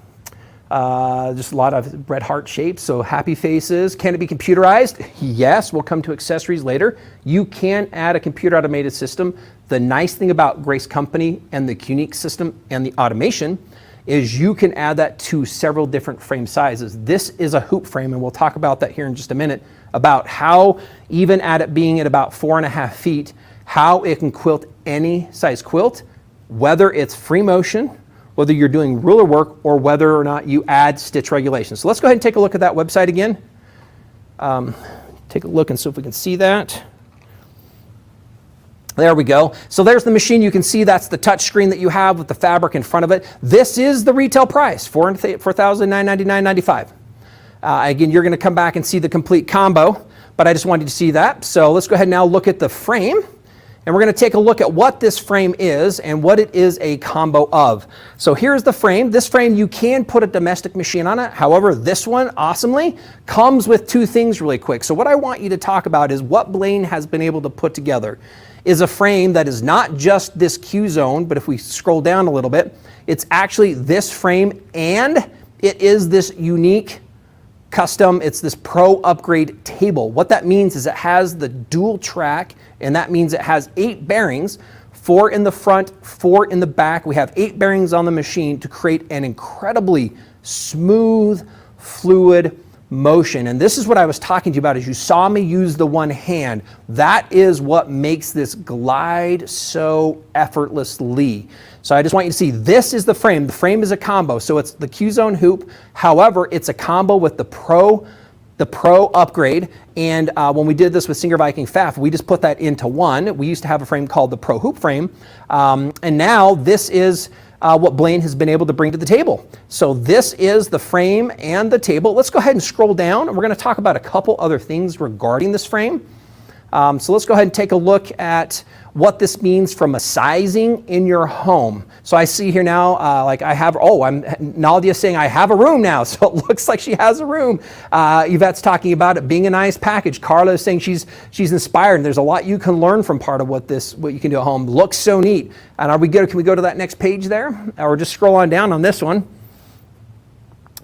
D: a lot of red heart shapes, so happy faces. Can it be computerized? Yes, we'll come to accessories later. You can add a computer automated system. The nice thing about Grace Company and the QUILTING system and the automation is you can add that to several different frame sizes. This is a hoop frame, and we'll talk about that here in just a minute, about how, even at it being at about 4.5 feet, how it can quilt any size quilt, whether it's free motion, whether you're doing ruler work, or whether or not you add stitch regulation. So let's go ahead and take a look at that website again. Take a look and see if we can see that. There we go. So there's the machine. You can see that's the touch screen that you have with the fabric in front of it. This is the retail price, $4,999.95. Again, you're going to come back and see the complete combo, but I just wanted you to see that. So let's go ahead and now look at the frame, and we're going to take a look at what this frame is and what it is a combo of. So here's the frame. This frame, you can put a domestic machine on it. However, this one, awesomely, comes with 2 things really quick. So what I want you to talk about is what Blaine has been able to put together is a frame that is not just this Q zone, but if we scroll down a little bit, it's actually this frame, and it is this unique custom, it's this pro upgrade table. What that means is it has the dual track, and that means it has 8 bearings, 4 in the front, 4 in the back. We have 8 bearings on the machine to create an incredibly smooth, fluid motion. And this is what I was talking to you about as you saw me use the one hand. That is what makes this glide so effortlessly. So I just want you to see this is the frame. The frame is a combo. So it's the Q-Zone hoop. However, it's a combo with the Pro upgrade. And when we did this with Singer Viking FAF, we just put that into one. We used to have a frame called the Pro Hoop frame. And now this is what Blaine has been able to bring to the table. So this is the frame and the table. Let's go ahead and scroll down, and we're going to talk about a couple other things regarding this frame. So let's go ahead and take a look at what this means from a sizing in your home. So I see here now, like I have, Nadia's saying I have a room now, so it looks like she has a room. Yvette's talking about it being a nice package. Carla is saying she's inspired, and there's a lot you can learn from part of what you can do at home. Looks so neat. And are we good? Can we go to that next page there? Or just scroll on down on this one.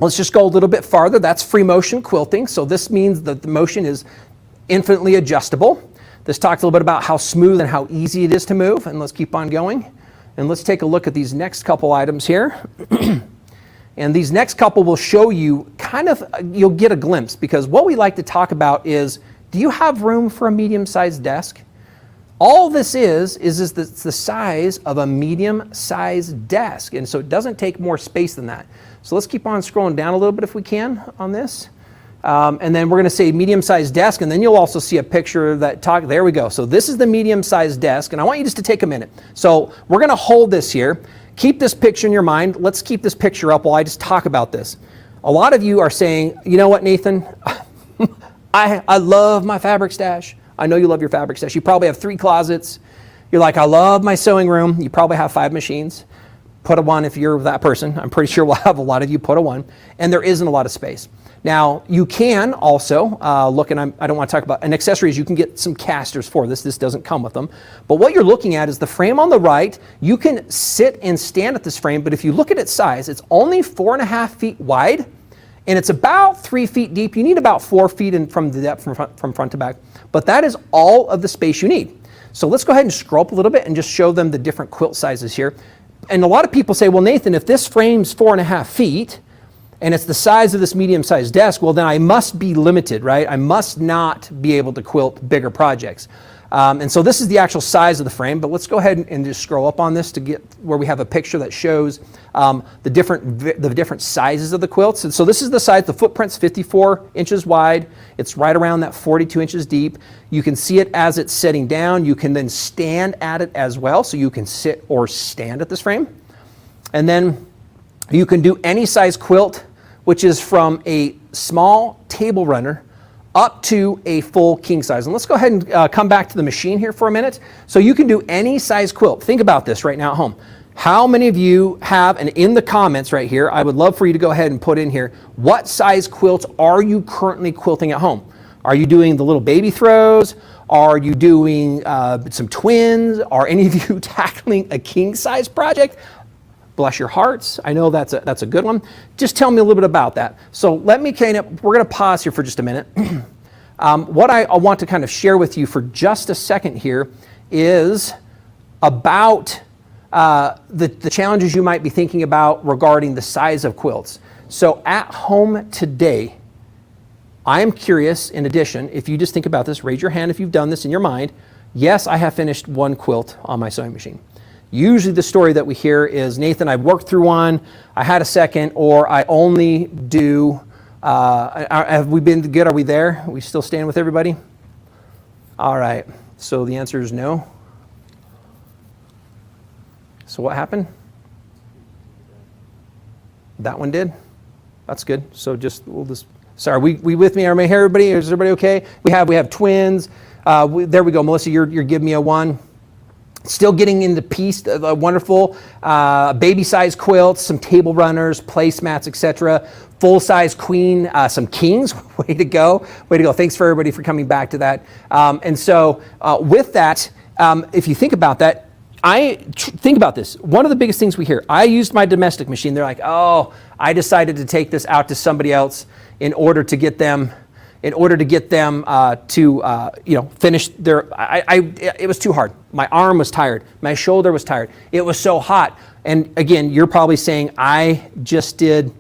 D: Let's just go a little bit farther. That's free motion quilting. So this means that the motion is infinitely adjustable. This talks a little bit about how smooth and how easy it is to move, and let's keep on going. And let's take a look at these next couple items here. And these next couple will show you you'll get a glimpse, because what we like to talk about is, do you have room for a medium-sized desk? All this is the size of a medium-sized desk, and so it doesn't take more space than that. So let's keep on scrolling down a little bit if we can on this. And then we're going to say medium-sized desk, and then you'll also see a picture there we go. So this is the medium-sized desk, and I want you just to take a minute. So we're going to hold this here. Keep this picture in your mind. Let's keep this picture up while I just talk about this. A lot of you are saying, you know what, Nathan? I love my fabric stash. I know you love your fabric stash. You probably have 3 closets. You're like, I love my sewing room. You probably have 5 machines. Put a 1 if you're that person. I'm pretty sure we'll have a lot of you put a 1. And there isn't a lot of space. Now, you can also look, and I don't want to talk about, and accessories, you can get some casters for this. This doesn't come with them. But what you're looking at is the frame on the right. You can sit and stand at this frame, but if you look at its size, it's only 4.5 feet wide, and it's about 3 feet deep. You need about 4 feet from the depth from front to back. But that is all of the space you need. So let's go ahead and scroll up a little bit and just show them the different quilt sizes here. And a lot of people say, well, Nathan, if this frame's 4.5 feet, and it's the size of this medium-sized desk, well, then I must be limited, right? I must not be able to quilt bigger projects. And so this is the actual size of the frame, but let's go ahead and just scroll up on this to get where we have a picture that shows the different sizes of the quilts. And so this is the size. The footprint's 54 inches wide. It's right around that 42 inches deep. You can see it as it's sitting down. You can then stand at it as well, so you can sit or stand at this frame. And then you can do any size quilt, which is from a small table runner up to a full king size. And let's go ahead and come back to the machine here for a minute. So you can do any size quilt. Think about this right now at home. How many of you have, and in the comments right here, I would love for you to go ahead and put in here, what size quilts are you currently quilting at home? Are you doing the little baby throws? Are you doing some twins? Are any of you tackling a king size project? Bless your hearts. I know that's a good one. Just tell me a little bit about that. So we're going to pause here for just a minute. What I want to kind of share with you for just a second here is about the challenges you might be thinking about regarding the size of quilts. So at home today, I am curious, in addition, if you just think about this, raise your hand if you've done this in your mind. Yes, I have finished 1 quilt on my sewing machine. Usually the story that we hear is, Nathan, I worked through 1, I had a second, or I only do, have we been good? Are we there? Are we still staying with everybody? All right, so the answer is no. So what happened? That one did? That's good. So sorry, we with me? Are everybody? Is everybody okay? We have twins. There we go. Melissa, you're giving me a 1. Still getting into piece, wonderful baby-size quilts, some table runners, placemats, etc. Full-size queen, some kings. Way to go. Thanks for everybody for coming back to that. And so with that, if you think about that, think about this. One of the biggest things we hear, I used my domestic machine. They're like, oh, I decided to take this out to somebody else in order to get them to finish their, it was too hard. My arm was tired. My shoulder was tired. It was so hot. And again, you're probably saying, I just did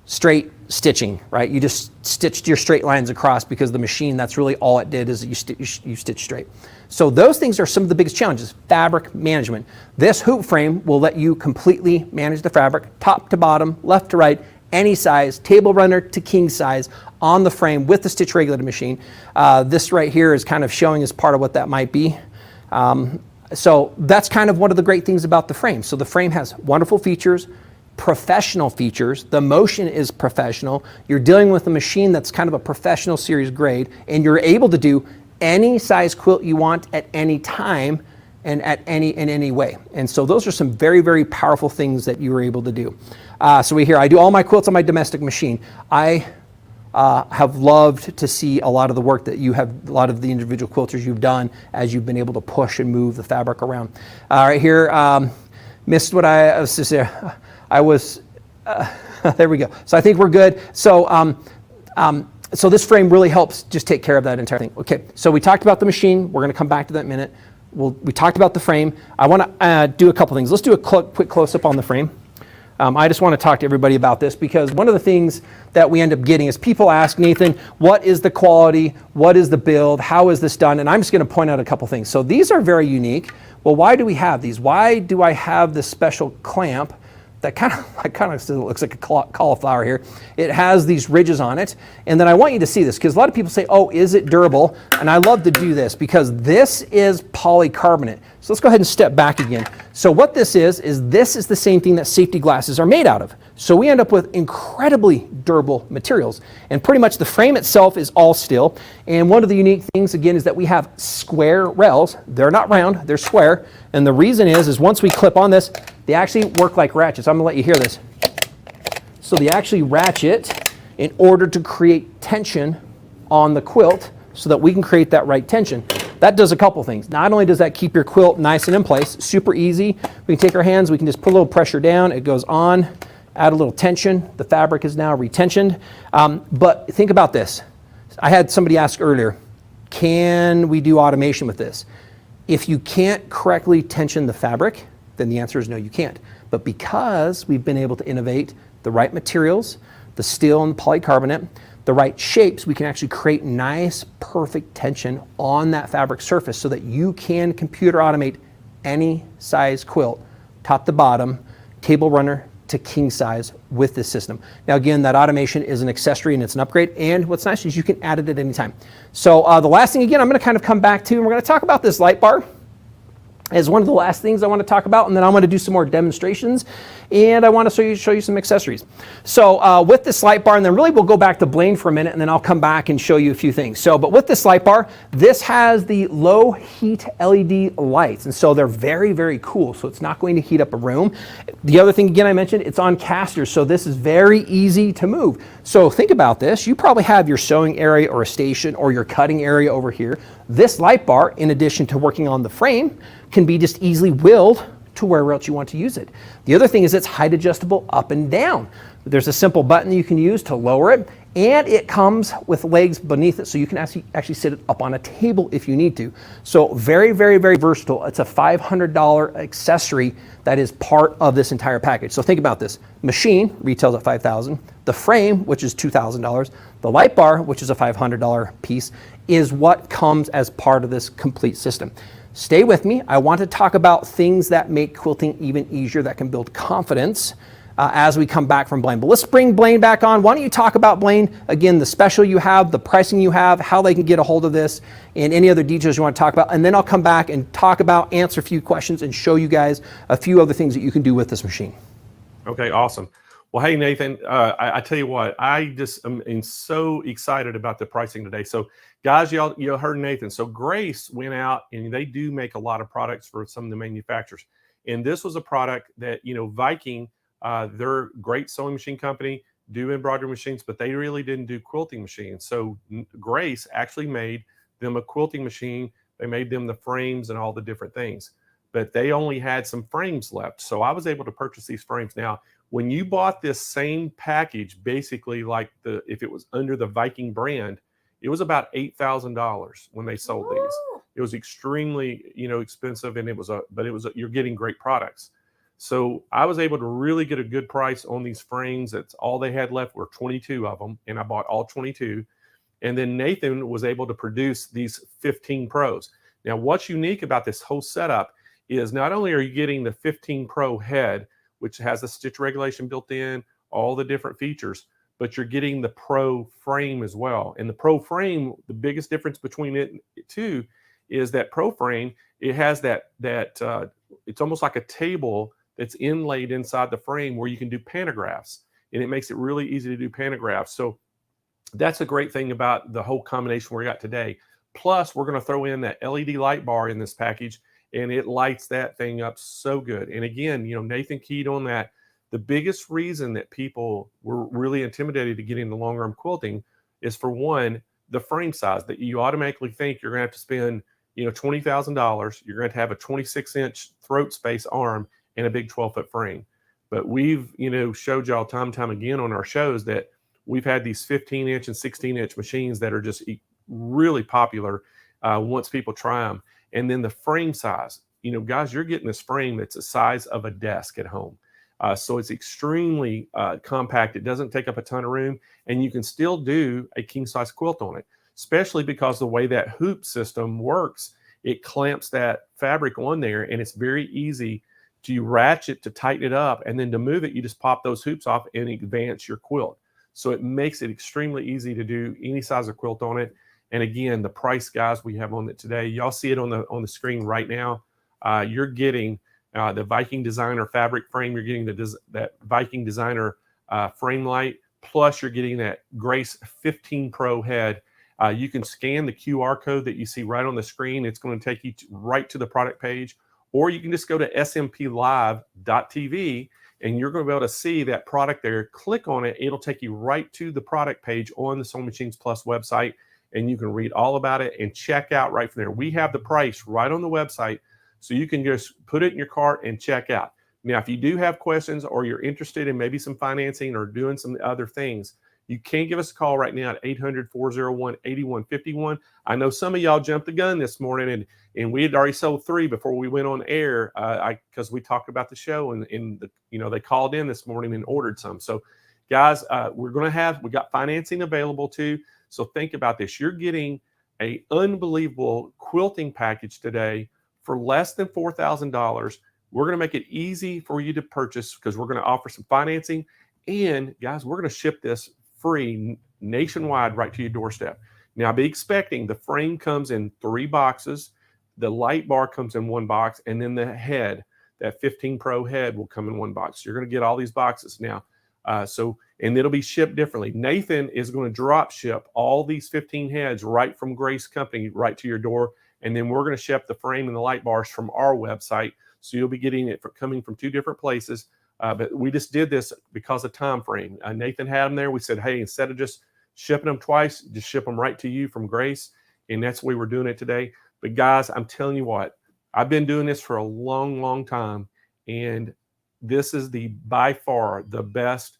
D: straight stitching, right? You just stitched your straight lines across because the machine, that's really all it did, is you stitch straight. So those things are some of the biggest challenges. Fabric management. This hoop frame will let you completely manage the fabric, top to bottom, left to right, any size, table runner to king size, on the frame with the stitch regulated machine. This right here is kind of showing as part of what that might be. So that's kind of one of the great things about the frame. So the frame has wonderful features, professional features. The motion is professional. You're dealing with a machine that's kind of a professional series grade, and you're able to do any size quilt you want at any time and in any way. And so those are some very, very powerful things that you were able to do. So I do all my quilts on my domestic machine. I have loved to see a lot of the work that you have, a lot of the individual quilters you've done as you've been able to push and move the fabric around. Right here, missed what I was just there. There we go. So I think we're good. So, so this frame really helps just take care of that entire thing. Okay, so we talked about the machine. We're going to come back to that in a minute. We talked about the frame. I want to do a couple things. Let's do a quick close-up on the frame. I just want to talk to everybody about this because one of the things that we end up getting is people ask, Nathan, what is the quality? What is the build? How is this done? And I'm just going to point out a couple things. So these are very unique. Well, why do we have these? Why do I have this special clamp that kind of still looks like a cauliflower here? It has these ridges on it. And then I want you to see this because a lot of people say, oh, is it durable? And I love to do this because this is polycarbonate. So let's go ahead and step back again. So what this is the same thing that safety glasses are made out of. So we end up with incredibly durable materials. And pretty much the frame itself is all steel. And one of the unique things, again, is that we have square rails. They're not round, they're square. And the reason is once we clip on this, they actually work like ratchets. I'm going to let you hear this. So they actually ratchet in order to create tension on the quilt so that we can create that right tension. That does a couple things. Not only does that keep your quilt nice and in place, super easy. We can take our hands, we can just put a little pressure down. It goes on, add a little tension. The fabric is now retensioned. But think about this. I had somebody ask earlier, can we do automation with this? If you can't correctly tension the fabric, then the answer is no, you can't. But because we've been able to innovate the right materials, the steel and the polycarbonate, the right shapes, we can actually create nice, perfect tension on that fabric surface so that you can computer automate any size quilt, top to bottom, table runner to king size with this system. Now again, that automation is an accessory and it's an upgrade, and what's nice is you can add it at any time. So the last thing, again, I'm going to kind of come back to, and we're going to talk about this light bar as one of the last things I want to talk about, and then I want to do some more demonstrations, and I want to show you some accessories. So with this light bar, and then really we'll go back to Blaine for a minute, and then I'll come back and show you a few things. So, but with this light bar, this has the low heat LED lights, and so they're very, very cool, so it's not going to heat up a room. The other thing, again, I mentioned, it's on casters, so this is very easy to move. So think about this. You probably have your sewing area or a station or your cutting area over here. This light bar, in addition to working on the frame, can be just easily wheeled to wherever else you want to use it. The other thing is it's height adjustable up and down. There's a simple button you can use to lower it, and it comes with legs beneath it, so you can actually sit it up on a table if you need to. So very, very, very versatile. It's a $500 accessory that is part of this entire package. So think about this. Machine retails at $5,000. The frame, which is $2,000. The light bar, which is a $500 piece, is what comes as part of this complete system. Stay with me. I want to talk about things that make quilting even easier, that can build confidence as we come back from Blaine. But let's bring Blaine back on. Why don't you talk about, Blaine, again, the special you have, the pricing you have, how they can get a hold of this, and any other details you want to talk about. And then I'll come back and talk about, answer a few questions, and show you guys a few other things that you can do with this machine.
A: Okay, awesome. Well, hey, Nathan, I tell you what, I just am so excited about the pricing today. So, guys, y'all heard Nathan. So, Grace went out, and they do make a lot of products for some of the manufacturers. And this was a product that, Viking, they're a great sewing machine company, do embroidery machines, but they really didn't do quilting machines. So, Grace actually made them a quilting machine. They made them the frames and all the different things. But they only had some frames left. So, I was able to purchase these frames. Now, when you bought this same package, basically like if it was under the Viking brand, it was about $8,000 when they sold these. It was extremely, expensive, and you're getting great products. So I was able to really get a good price on these frames. That's all they had left were 22 of them, and I bought all 22. And then Nathan was able to produce these 15 Pros. Now, what's unique about this whole setup is not only are you getting the 15 Pro head, which has the stitch regulation built in, all the different features, but you're getting the Pro frame as well. And the Pro frame, the biggest difference between it two is that Pro Frame, it has that it's almost like a table that's inlaid inside the frame where you can do pantographs, and it makes it really easy to do pantographs. So that's a great thing about the whole combination we got today. Plus, we're going to throw in that LED light bar in this package, and it lights that thing up so good. And again, Nathan keyed on that. The biggest reason that people were really intimidated to get into long arm quilting is, for one, the frame size, that you automatically think you're going to have to spend, $20,000. You're going to have a 26-inch throat space arm and a big 12-foot frame. But we've, showed y'all time and time again on our shows that we've had these 15-inch and 16-inch machines that are just really popular once people try them. And then the frame size, guys, you're getting this frame that's the size of a desk at home. So it's extremely compact. It doesn't take up a ton of room, and you can still do a king size quilt on it, especially because the way that hoop system works, it clamps that fabric on there, and it's very easy to ratchet to tighten it up, and then to move it, you just pop those hoops off and advance your quilt. So it makes it extremely easy to do any size of quilt on it. And again, the price, guys, we have on it today, y'all see it on the screen right now. You're getting the Viking Designer fabric frame. You're getting that Viking Designer frame light, plus you're getting that Grace 15 Pro head. You can scan the QR code that you see right on the screen. It's going to take you right to the product page, or you can just go to smplive.tv and you're going to be able to see that product there. Click on it. It'll take you right to the product page on the Sewing Machines Plus website, and you can read all about it and check out right from there. We have the price right on the website, so you can just put it in your cart and check out. Now, if you do have questions or you're interested in maybe some financing or doing some other things, you can give us a call right now at 800-401-8151. I know some of y'all jumped the gun this morning, and we had already sold 3 before we went on air because we talked about the show, and they called in this morning and ordered some. So, guys, we got financing available too. So think about this. You're getting an unbelievable quilting package today for less than $4,000. We're going to make it easy for you to purchase because we're going to offer some financing. And guys, we're going to ship this free nationwide right to your doorstep. Now, be expecting the frame comes in 3 boxes. The light bar comes in 1 box. And then the head, that 15 Pro head, will come in 1 box. You're going to get all these boxes now. And it'll be shipped differently. Nathan is going to drop ship all these 15 heads right from Grace Company right to your door. And then we're going to ship the frame and the light bars from our website. So you'll be getting it coming from 2 different places. But we just did this because of time frame. Nathan had them there. We said, hey, instead of just shipping them twice, just ship them right to you from Grace. And that's the way we're doing it today. But guys, I'm telling you what, I've been doing this for a long, long time. And this is by far the best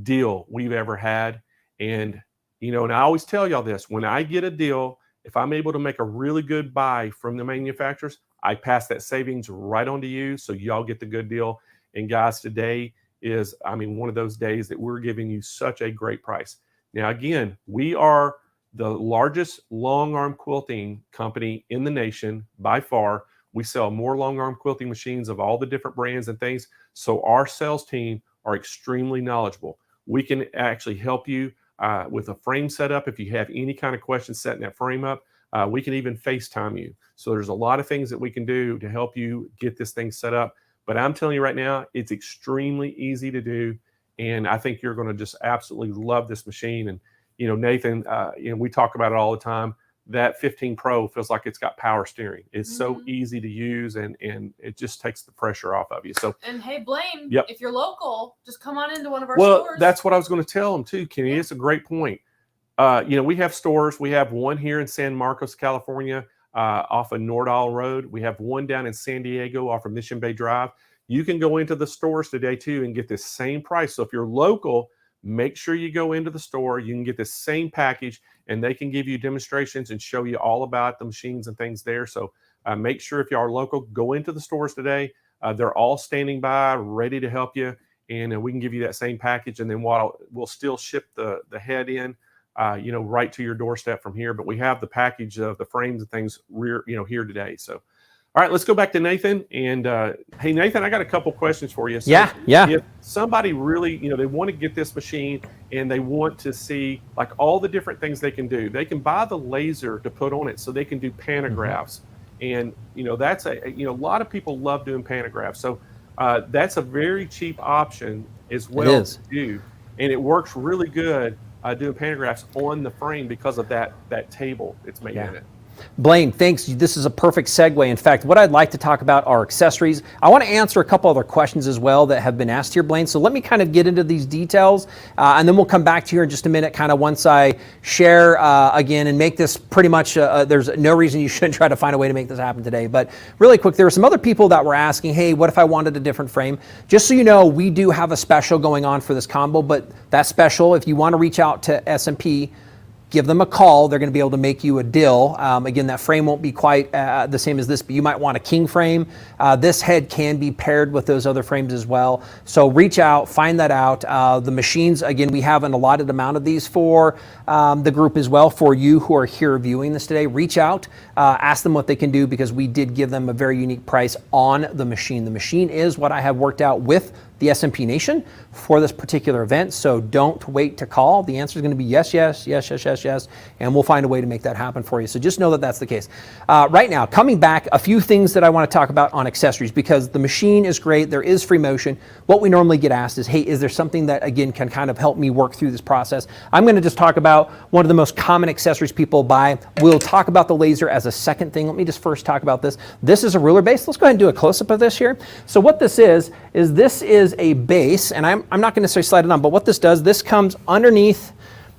A: deal we've ever had. And I always tell y'all this: when I get a deal, if I'm able to make a really good buy from the manufacturers, I pass that savings right on to you, so y'all get the good deal. And guys, today is, one of those days that we're giving you such a great price. Now, again, we are the largest long arm quilting company in the nation by far. We sell more long arm quilting machines of all the different brands and things. So our sales team are extremely knowledgeable. We can actually help you with a frame setup. If you have any kind of questions setting that frame up, we can even FaceTime you. So there's a lot of things that we can do to help you get this thing set up. But I'm telling you right now, it's extremely easy to do. And I think you're going to just absolutely love this machine. And, Nathan, we talk about it all the time. That 15 Pro feels like it's got power steering. It's so easy to use, and it just takes the pressure off of you. So,
B: and hey, Blaine,
A: yep.
B: If you're local, just come on into one of our stores.
A: Well, that's what I was going to tell them too, Kenny. Yeah. It's a great point. We have stores. We have one here in San Marcos, California, off of Nordal Road. We have one down in San Diego off of Mission Bay Drive. You can go into the stores today too and get this same price. So if you're local, make sure you go into the store. You can get the same package, and they can give you demonstrations and show you all about the machines and things there. So make sure, if you are local, go into the stores today. They're all standing by, ready to help you, and we can give you that same package. And then we'll still ship the head in, right to your doorstep from here. But we have the package of the frames and things here today. So All right, let's go back to Nathan. And hey, Nathan, I got a couple questions for you. So
D: Yeah.
A: If somebody really, they want to get this machine and they want to see like all the different things they can do, they can buy the laser to put on it so they can do pantographs. And, that's a lot of people love doing pantographs. So that's a very cheap option as well to do. And it works really good doing pantographs on the frame because of that table it's made in it.
D: Blaine, thanks. This is a perfect segue. In fact, what I'd like to talk about are accessories. I want to answer a couple other questions as well that have been asked here, Blaine. So let me kind of get into these details, and then we'll come back to you in just a minute, kind of once I share again and make this pretty much, there's no reason you shouldn't try to find a way to make this happen today. But really quick, there were some other people that were asking, hey, what if I wanted a different frame? Just so you know, we do have a special going on for this combo, but that special, if you want to reach out to S&P, give them a call. They're going to be able to make you a deal. Again, that frame won't be quite the same as this, but you might want a king frame. This head can be paired with those other frames as well. So reach out, find that out. The machines, again, we have an allotted amount of these for the group as well. For you who are here viewing this today, reach out, ask them what they can do, because we did give them a very unique price on the machine. The machine is what I have worked out with the S&P Nation for this particular event. So don't wait to call. The answer is going to be yes, yes, yes, yes, yes, yes, and we'll find a way to make that happen for you. So just know that that's the case. Right now, coming back, a few things that I want to talk about on accessories, because the machine is great. There is free motion. What we normally get asked is, hey, is there something that, again, can kind of help me work through this process? I'm going to just talk about one of the most common accessories people buy. We'll talk about the laser as a second thing. Let me just first talk about this. This is a ruler base. Let's go ahead and do a close-up of this here. So what this is this is a base, and I'm not going to necessarily slide it on, but what this does, this comes underneath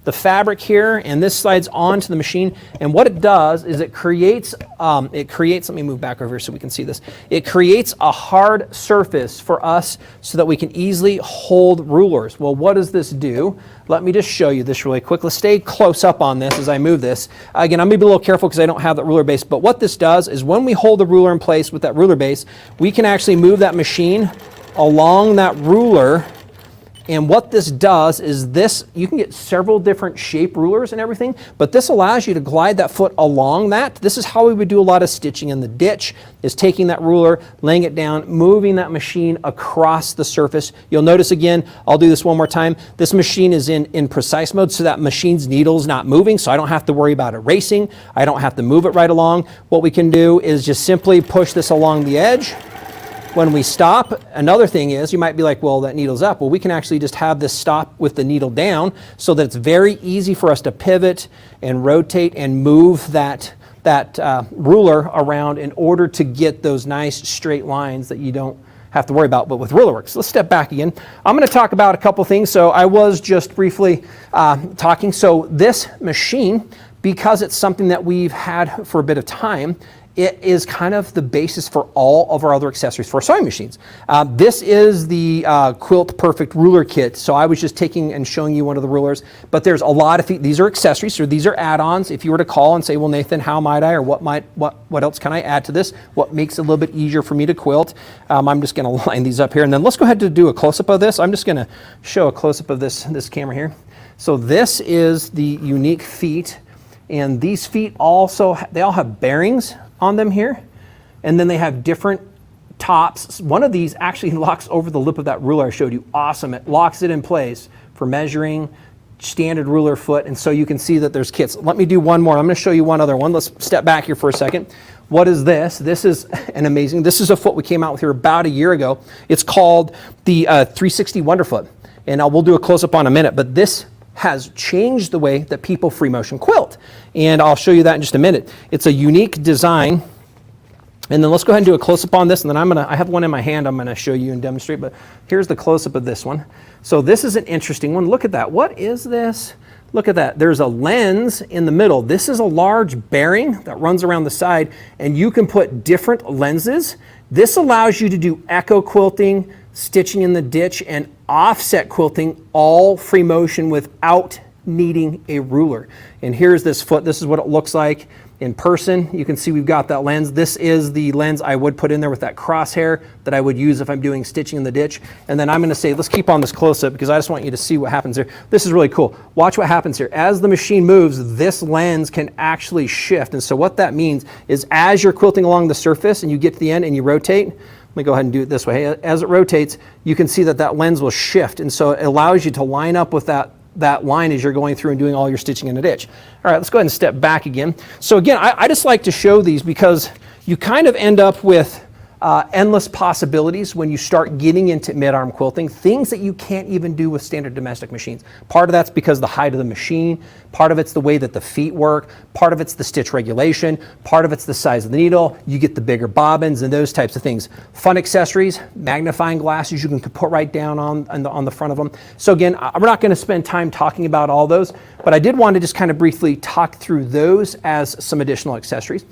D: the fabric here, and this slides onto the machine. And what it does is it creates, let me move back over here so we can see this. It creates a hard surface for us so that we can easily hold rulers. Well, what does this do? Let me just show you this really quick. Let's stay close up on this as I move this. Again, I'm going to be a little careful because I don't have that ruler base, but what this does is when we hold the ruler in place with that ruler base, we can actually move that machine along that ruler. And what this does is this, you can get several different shape rulers and everything, but this allows you to glide that foot along that. This is how we would do a lot of stitching in the ditch, is taking that ruler, laying it down, moving that machine across the surface. You'll notice again, I'll do this one more time. This machine is in precise mode, so that machine's needle's not moving, so I don't have to worry about erasing. I don't have to move it right along. What we can do is just simply push this along the edge. When we stop, another thing is, you might be like, well, that needle's up. Well, we can actually just have this stop with the needle down so that it's very easy for us to pivot and rotate and move that ruler around in order to get those nice straight lines that you don't have to worry about, but with RulerWorks. Let's step back again. I'm going to talk about a couple things. So I was just briefly talking. So this machine, because it's something that we've had for a bit of time, it is kind of the basis for all of our other accessories for sewing machines. This is the Quilt Perfect ruler kit. So I was just taking and showing you one of the rulers, but there's a lot of these are accessories, so these are add-ons. If you were to call and say, well, Nathan, how might I, or what else can I add to this? What makes it a little bit easier for me to quilt? I'm just going to line these up here, and then let's go ahead and do a close-up of this. I'm just going to show a close-up of this camera here. So this is the unique feet, and these feet also, they all have bearings on them here, and then they have different tops. One of these actually locks over the lip of that ruler I showed you. Awesome. It locks it in place for measuring, standard ruler foot, and so you can see that there's kits. Let me do one more. I'm going to show you one other one. Let's step back here for a second. What is this? This is an amazing, this is a foot we came out with here about a year ago. It's called the 360 Wonderfoot, and we'll do a close-up on a minute, but this has changed the way that people free motion quilt. And I'll show you that in just a minute. It's a unique design. And then let's go ahead and do a close-up on this, and then I have one in my hand I'm gonna show you and demonstrate, but here's the close-up of this one. So this is an interesting one. Look at that. What is this? Look at that. There's a lens in the middle. This is a large bearing that runs around the side, and you can put different lenses. This allows you to do echo quilting, stitching in the ditch, and offset quilting, all free motion without needing a ruler. And here's this foot. This is what it looks like. in person. You can see we've got that lens. This is the lens I would put in there with that crosshair that I would use if I'm doing stitching in the ditch. And then I'm going to say, let's keep on this close up because I just want you to see what happens here. This is really cool. Watch what happens here. As the machine moves, this lens can actually shift. And so what that means is as you're quilting along the surface and you get to the end and you rotate, let me go ahead and do it this way. As it rotates, you can see that that lens will shift. And so it allows you to line up with that line as you're going through and doing all your stitching in the ditch. All right, let's go ahead and step back again. So again, I just like to show these because you kind of end up with endless possibilities when you start getting into mid-arm quilting, things that you can't even do with standard domestic machines. Part of that's because of the height of the machine, part of it's the way that the feet work, part of it's the stitch regulation, part of it's the size of the needle, you get the bigger bobbins and those types of things. Fun accessories, magnifying glasses you can put right down on the front of them. So again, we're not going to spend time talking about all those, but I did want to just kind of briefly talk through those as some additional accessories.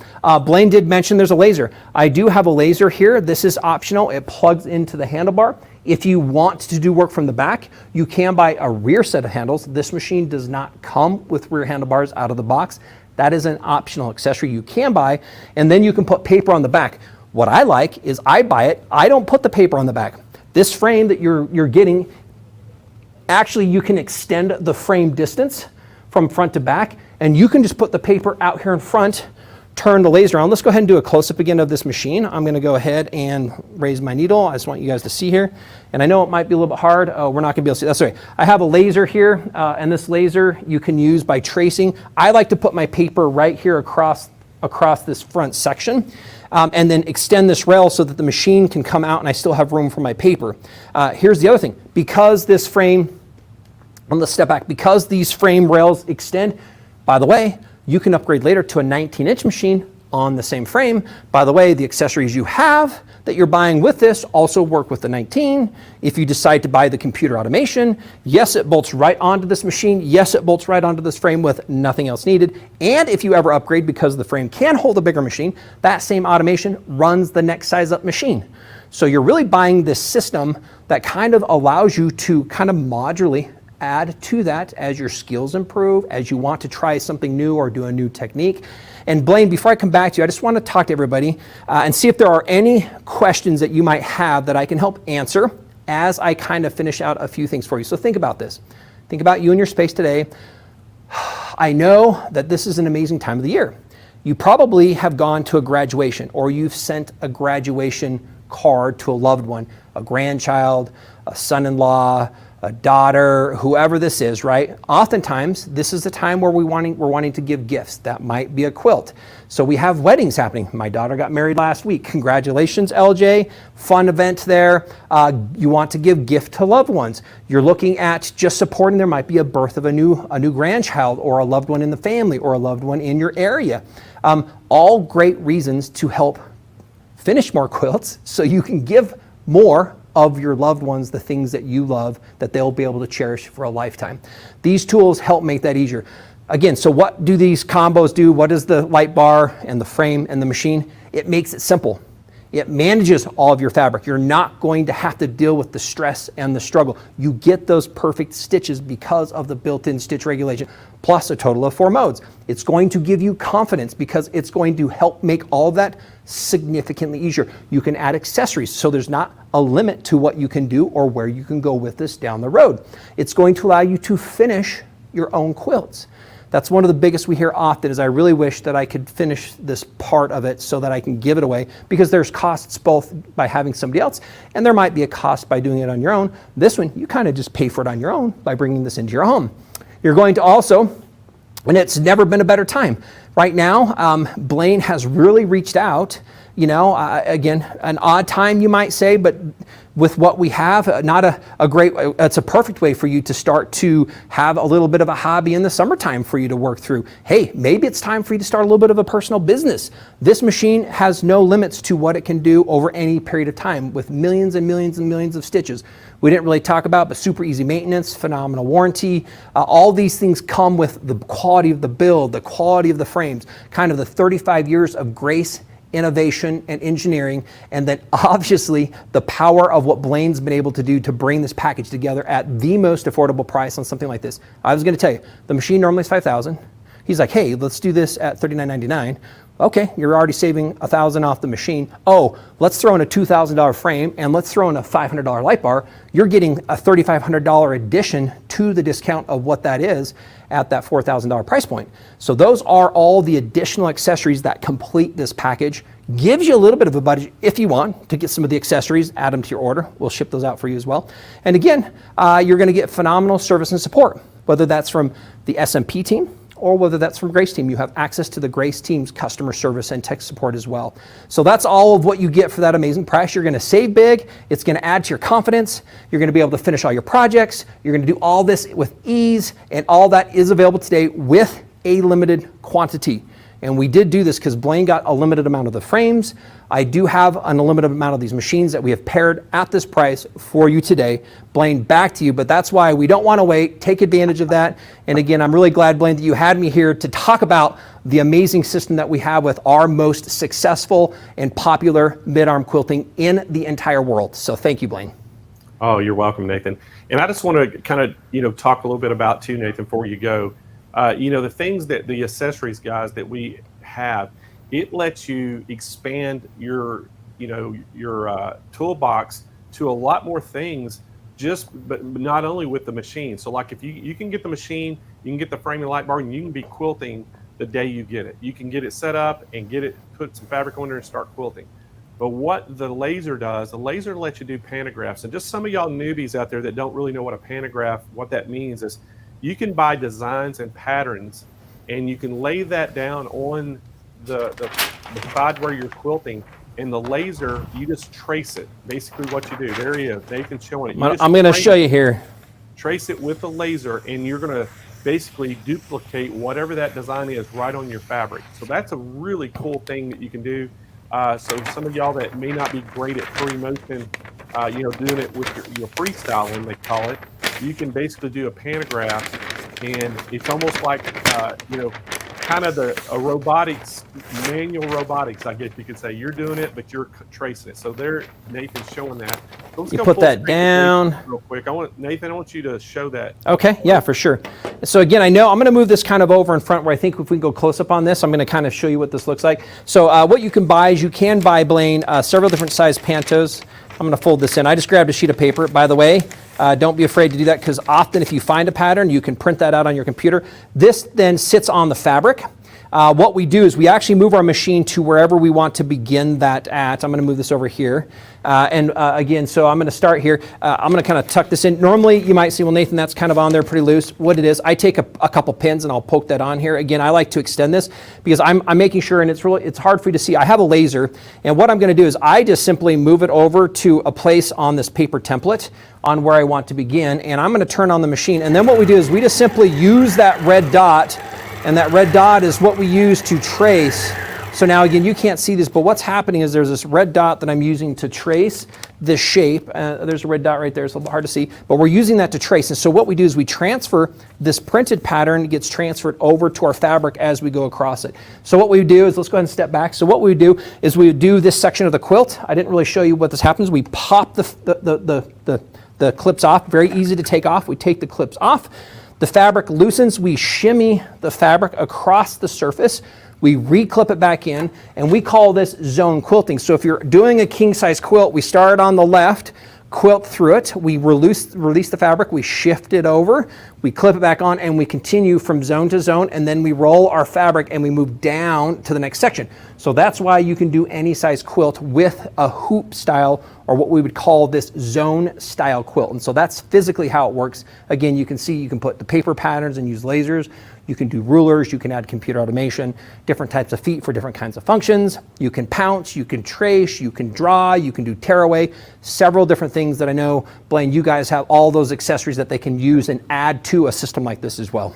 D: Blaine did mention there's a laser. I do have a laser here. This is optional. It plugs into the handlebar. If you want to do work from the back, you can buy a rear set of handles. This machine does not come with rear handlebars out of the box. That is an optional accessory you can buy, and then you can put paper on the back. What I like is I buy it. I don't put the paper on the back. This frame that you're getting, actually you can extend the frame distance from front to back, and you can just put the paper out here in front, turn the laser on. Let's go ahead and do a close-up again of this machine. I'm going to go ahead and raise my needle. I just want you guys to see here. And I know it might be a little bit hard. We're not going to be able to see. That's right. I have a laser here, and this laser you can use by tracing. I like to put my paper right here across this front section, and then extend this rail so that the machine can come out and I still have room for my paper. Here's the other thing. Because this frame, let's step back, because these frame rails extend, by the way, you can upgrade later to a 19-inch machine on the same frame. By the way, the accessories you have that you're buying with this also work with the 19. If you decide to buy the computer automation, yes, it bolts right onto this machine. Yes, it bolts right onto this frame with nothing else needed. And if you ever upgrade because the frame can hold a bigger machine, that same automation runs the next size up machine. So you're really buying this system that kind of allows you to kind of modularly add to that as your skills improve, as you want to try something new or do a new technique. And Blaine, before I come back to you, I just want to talk to everybody and see if there are any questions that you might have that I can help answer as I kind of finish out a few things for you. So think about this. Think about you and your space today. I know that this is an amazing time of the year. You probably have gone to a graduation, or you've sent a graduation card to a loved one, a grandchild, a son-in-law, a daughter, whoever this is, right? Oftentimes, this is the time where we're wanting to give gifts. That might be a quilt. So we have weddings happening. My daughter got married last week. Congratulations, LJ. Fun event there. You want to give gift to loved ones. You're looking at just supporting. There might be a birth of a new grandchild, or a loved one in the family, or a loved one in your area. All great reasons to help finish more quilts so you can give more of your loved ones the things that you love, that they'll be able to cherish for a lifetime. These tools help make that easier. Again, so what do these combos do? What is the light bar and the frame and the machine? It makes it simple. It manages all of your fabric. You're not going to have to deal with the stress and the struggle. You get those perfect stitches because of the built-in stitch regulation, plus a total of 4 modes. It's going to give you confidence because it's going to help make all of that significantly easier. You can add accessories, so there's not a limit to what you can do or where you can go with this down the road. It's going to allow you to finish your own quilts. That's one of the biggest we hear often, is I really wish that I could finish this part of it so that I can give it away, because there's costs both by having somebody else, and there might be a cost by doing it on your own. This one, you kind of just pay for it on your own by bringing this into your home. You're going to also, and it's never been a better time. Right now, Blaine has really reached out, again, an odd time you might say, but with what we have, not a great, it's a perfect way for you to start to have a little bit of a hobby in the summertime for you to work through. Hey, maybe it's time for you to start a little bit of a personal business. This machine has no limits to what it can do over any period of time, with millions and millions and millions of stitches. We didn't really talk about, but super easy maintenance, phenomenal warranty. All these things come with the quality of the build, the quality of the frames, kind of the 35 years of grace, innovation, and engineering, and then obviously the power of what Blaine's been able to do to bring this package together at the most affordable price on something like this. I was going to tell you, the machine normally is $5,000. He's like, hey, let's do this at $39.99. Okay, you're already saving $1,000 off the machine. Oh, let's throw in a $2,000 frame and let's throw in a $500 light bar. You're getting a $3,500 addition to the discount of what that is at that $4,000 price point. So those are all the additional accessories that complete this package. Gives you a little bit of a budget if you want to get some of the accessories, add them to your order. We'll ship those out for you as well. And again, you're going to get phenomenal service and support, whether that's from the SMP team or whether that's from Grace team. You have access to the Grace team's customer service and tech support as well. So that's all of what you get for that amazing price. You're going to save big. It's going to add to your confidence. You're going to be able to finish all your projects. You're going to do all this with ease, and all that is available today with a limited quantity. And we did do this because Blaine got a limited amount of the frames. I do have an unlimited amount of these machines that we have paired at this price for you today. Blaine, back to you, but that's why we don't want to wait. Take advantage of that. And again, I'm really glad, Blaine, that you had me here to talk about the amazing system that we have with our most successful and popular mid-arm quilting in the entire world. So thank you, Blaine.
A: Oh, you're welcome, Nathan. And I just want to kind of, talk a little bit about too, Nathan, before you go. The things that the accessories, guys, that we have, it lets you expand your toolbox to a lot more things, but not only with the machine. So like if you can get the machine, you can get the frame and light bar, and you can be quilting the day you get it. You can get it set up and put some fabric on there and start quilting. But what the laser does, the laser lets you do pantographs. And just some of y'all newbies out there that don't really know what a pantograph, what that means is, you can buy designs and patterns, and you can lay that down on the side where you're quilting, and the laser, you just trace it. Basically what you do, there he is, Nathan's showing it.
D: I'm going to show you here.
A: Trace it with the laser, and you're going to basically duplicate whatever that design is right on your fabric. So that's a really cool thing that you can do. So some of y'all that may not be great at free motion, doing it with your freestyling, they call it, you can basically do a pantograph, and it's almost like, kind of a robotics, manual robotics, I guess you could say. You're doing it, but you're tracing it. So there, Nathan's showing that. So
D: you put that down
A: real quick. Nathan, I want you to show that.
D: Okay, yeah, for sure. So again, I'm going to move this kind of over in front where I think if we can go close up on this, I'm going to kind of show you what this looks like. So what you can buy is you can buy, Blaine, several different size pantos. I'm going to fold this in. I just grabbed a sheet of paper. By the way, don't be afraid to do that, because often if you find a pattern, you can print that out on your computer. This then sits on the fabric. What we do is we actually move our machine to wherever we want to begin that at. I'm going to move this over here. Again, so I'm going to start here. I'm going to kind of tuck this in. Normally, you might say, well, Nathan, that's kind of on there pretty loose. What it is, I take a couple pins and I'll poke that on here. Again, I like to extend this because I'm making sure, and it's hard for you to see. I have a laser, and what I'm going to do is I just simply move it over to a place on this paper template on where I want to begin, and I'm going to turn on the machine. And then what we do is we just simply use that red dot, and that red dot is what we use to trace. So now again, you can't see this, but what's happening is there's this red dot that I'm using to trace the shape. There's a red dot right there, it's a little hard to see, but we're using that to trace. And so what we do is we transfer this printed pattern, gets transferred over to our fabric as we go across it. So what we do is, let's go ahead and step back. So what we do is we do this section of the quilt. I didn't really show you what this happens. We pop the clips off, very easy to take off. We take the clips off. The fabric loosens, we shimmy the fabric across the surface, we reclip it back in, and we call this zone quilting. So if you're doing a king size quilt, we start on the left, quilt through it, we release the fabric, we shift it over, we clip it back on, and we continue from zone to zone, and then we roll our fabric and we move down to the next section. So that's why you can do any size quilt with a hoop style, or what we would call this zone style quilt. And so that's physically how it works. Again, you can see you can put the paper patterns and use lasers. You can do rulers, you can add computer automation, different types of feet for different kinds of functions. You can pounce, you can trace, you can draw, you can do tearaway, several different things that I know, Blaine, you guys have all those accessories that they can use and add to a system like this as well.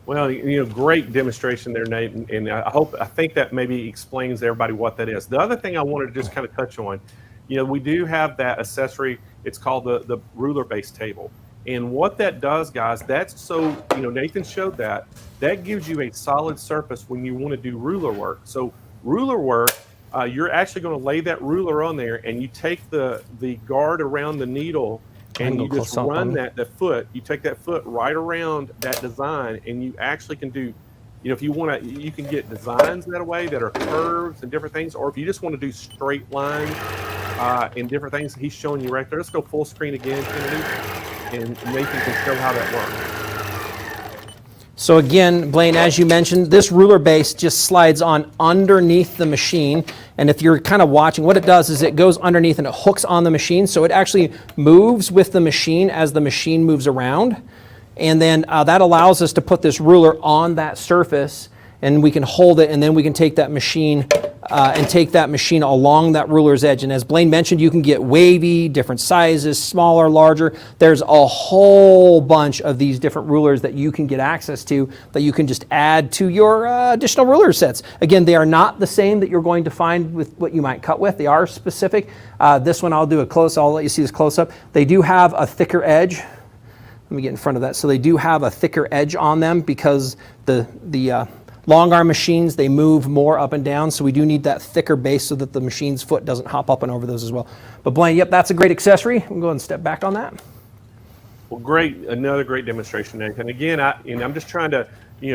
A: Well, great demonstration there, Nate, and I think that maybe explains to everybody what that is. The other thing I wanted to just kind of touch on, we do have that accessory. It's called the ruler-based table. And what that does, guys, that's so, Nathan showed that gives you a solid surface when you want to do ruler work. So ruler work, you're actually going to lay that ruler on there, and you take the guard around the needle, and you just run the foot. You take that foot right around that design, and you actually can do if you want to, you can get designs that way that are curves and different things, or if you just want to do straight lines and different things, he's showing you right there. Let's go full screen again, Kennedy, and Nathan can show how that works.
D: So again, Blaine, as you mentioned, this ruler base just slides on underneath the machine. And if you're kind of watching, what it does is it goes underneath and it hooks on the machine. So it actually moves with the machine as the machine moves around. And then that allows us to put this ruler on that surface, and we can hold it, and then we can take that machine along that ruler's edge. And as Blaine mentioned, you can get wavy, different sizes, smaller, larger. There's a whole bunch of these different rulers that you can get access to that you can just add to your additional ruler sets. Again, they are not the same that you're going to find with what you might cut with. They are specific. This one I'll do a close. I'll let you see this close up. They do have a thicker edge. Let me get in front of that. So they do have a thicker edge on them because the long arm machines, they move more up and down, so we do need that thicker base so that the machine's foot doesn't hop up and over those as well. But Blaine, yep, that's a great accessory. We'll go ahead and step back on that.
A: Well, great, another great demonstration, Nathan. Again, I'm just trying to,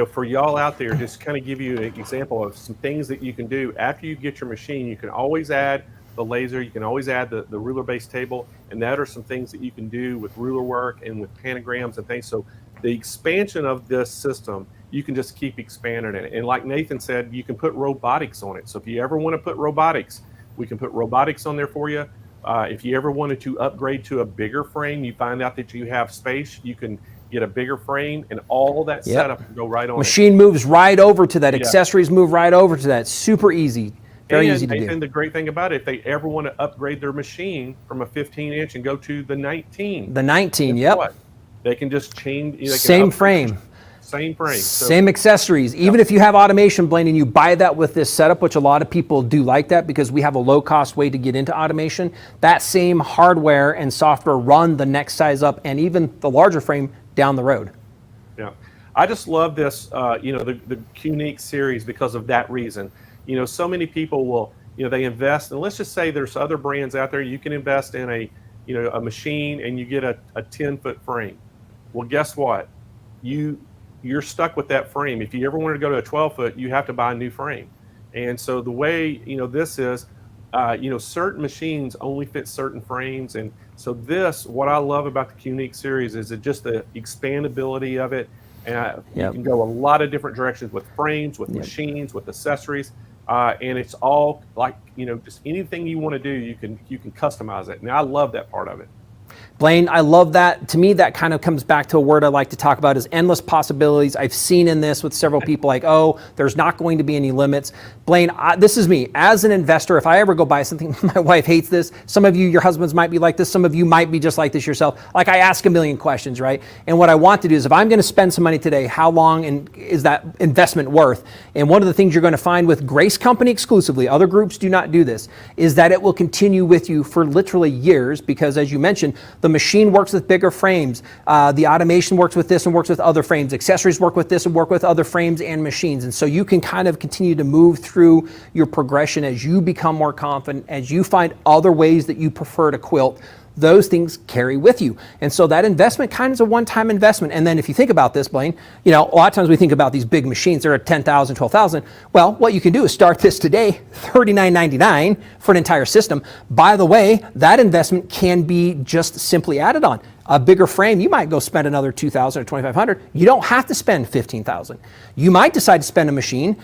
A: for y'all out there, just kind of give you an example of some things that you can do after you get your machine. You can always add the laser, you can always add the ruler base table, and that are some things that you can do with ruler work and with pantograms and things. So the expansion of this system, you can just keep expanding it. And like Nathan said, you can put robotics on it. So if you ever want to put robotics, we can put robotics on there for you. If you ever wanted to upgrade to a bigger frame, you find out that you have space, you can get a bigger frame, and all that setup can go right on.
D: Machine moves right over to that. Accessories move right over to that. Super easy. Very easy to do.
A: And the great thing about it, if they ever want to upgrade their machine from a 15-inch and go to the 19.
D: The 19, yep.
A: What? They can just change.
D: Same frame.
A: Same frame.
D: Same accessories. Even if you have automation, Blaine, and you buy that with this setup, which a lot of people do like that because we have a low-cost way to get into automation, that same hardware and software run the next size up and even the larger frame down the road.
A: Yeah. I just love this, the QUILTING series because of that reason. So many people will, they invest, and let's just say there's other brands out there. You can invest in a machine and you get a 10-foot frame. Well, guess what? You're stuck with that frame. If you ever wanted to go to a 12-foot, you have to buy a new frame. And so the way, this is, certain machines only fit certain frames. And so what I love about the QUILTING series is just the expandability of it. And you can go a lot of different directions with frames, with machines, with accessories. And it's all like, just anything you want to do, you can customize it. And I love that part of it.
D: Blaine, I love that. To me, that kind of comes back to a word I like to talk about is endless possibilities. I've seen in this with several people like, oh, there's not going to be any limits. Blaine, this is me. As an investor, if I ever go buy something, my wife hates this. Some of you, your husbands might be like this. Some of you might be just like this yourself. Like I ask a million questions, right? And what I want to do is if I'm going to spend some money today, how long is that investment worth? And one of the things you're going to find with Grace Company exclusively, other groups do not do this, is that it will continue with you for literally years because as you mentioned, the machine works with bigger frames. The automation works with this and works with other frames. Accessories work with this and work with other frames and machines. And so you can kind of continue to move through your progression as you become more confident, as you find other ways that you prefer to quilt. Those things carry with you. And so that investment kind of is a one-time investment. And then if you think about this, Blaine, a lot of times we think about these big machines, they're at $10,000, $12,000. Well, what you can do is start this today, $39.99 for an entire system. By the way, that investment can be just simply added on. A bigger frame, you might go spend another $2,000 or $2,500. You don't have to spend $15,000. You might decide to spend a machine.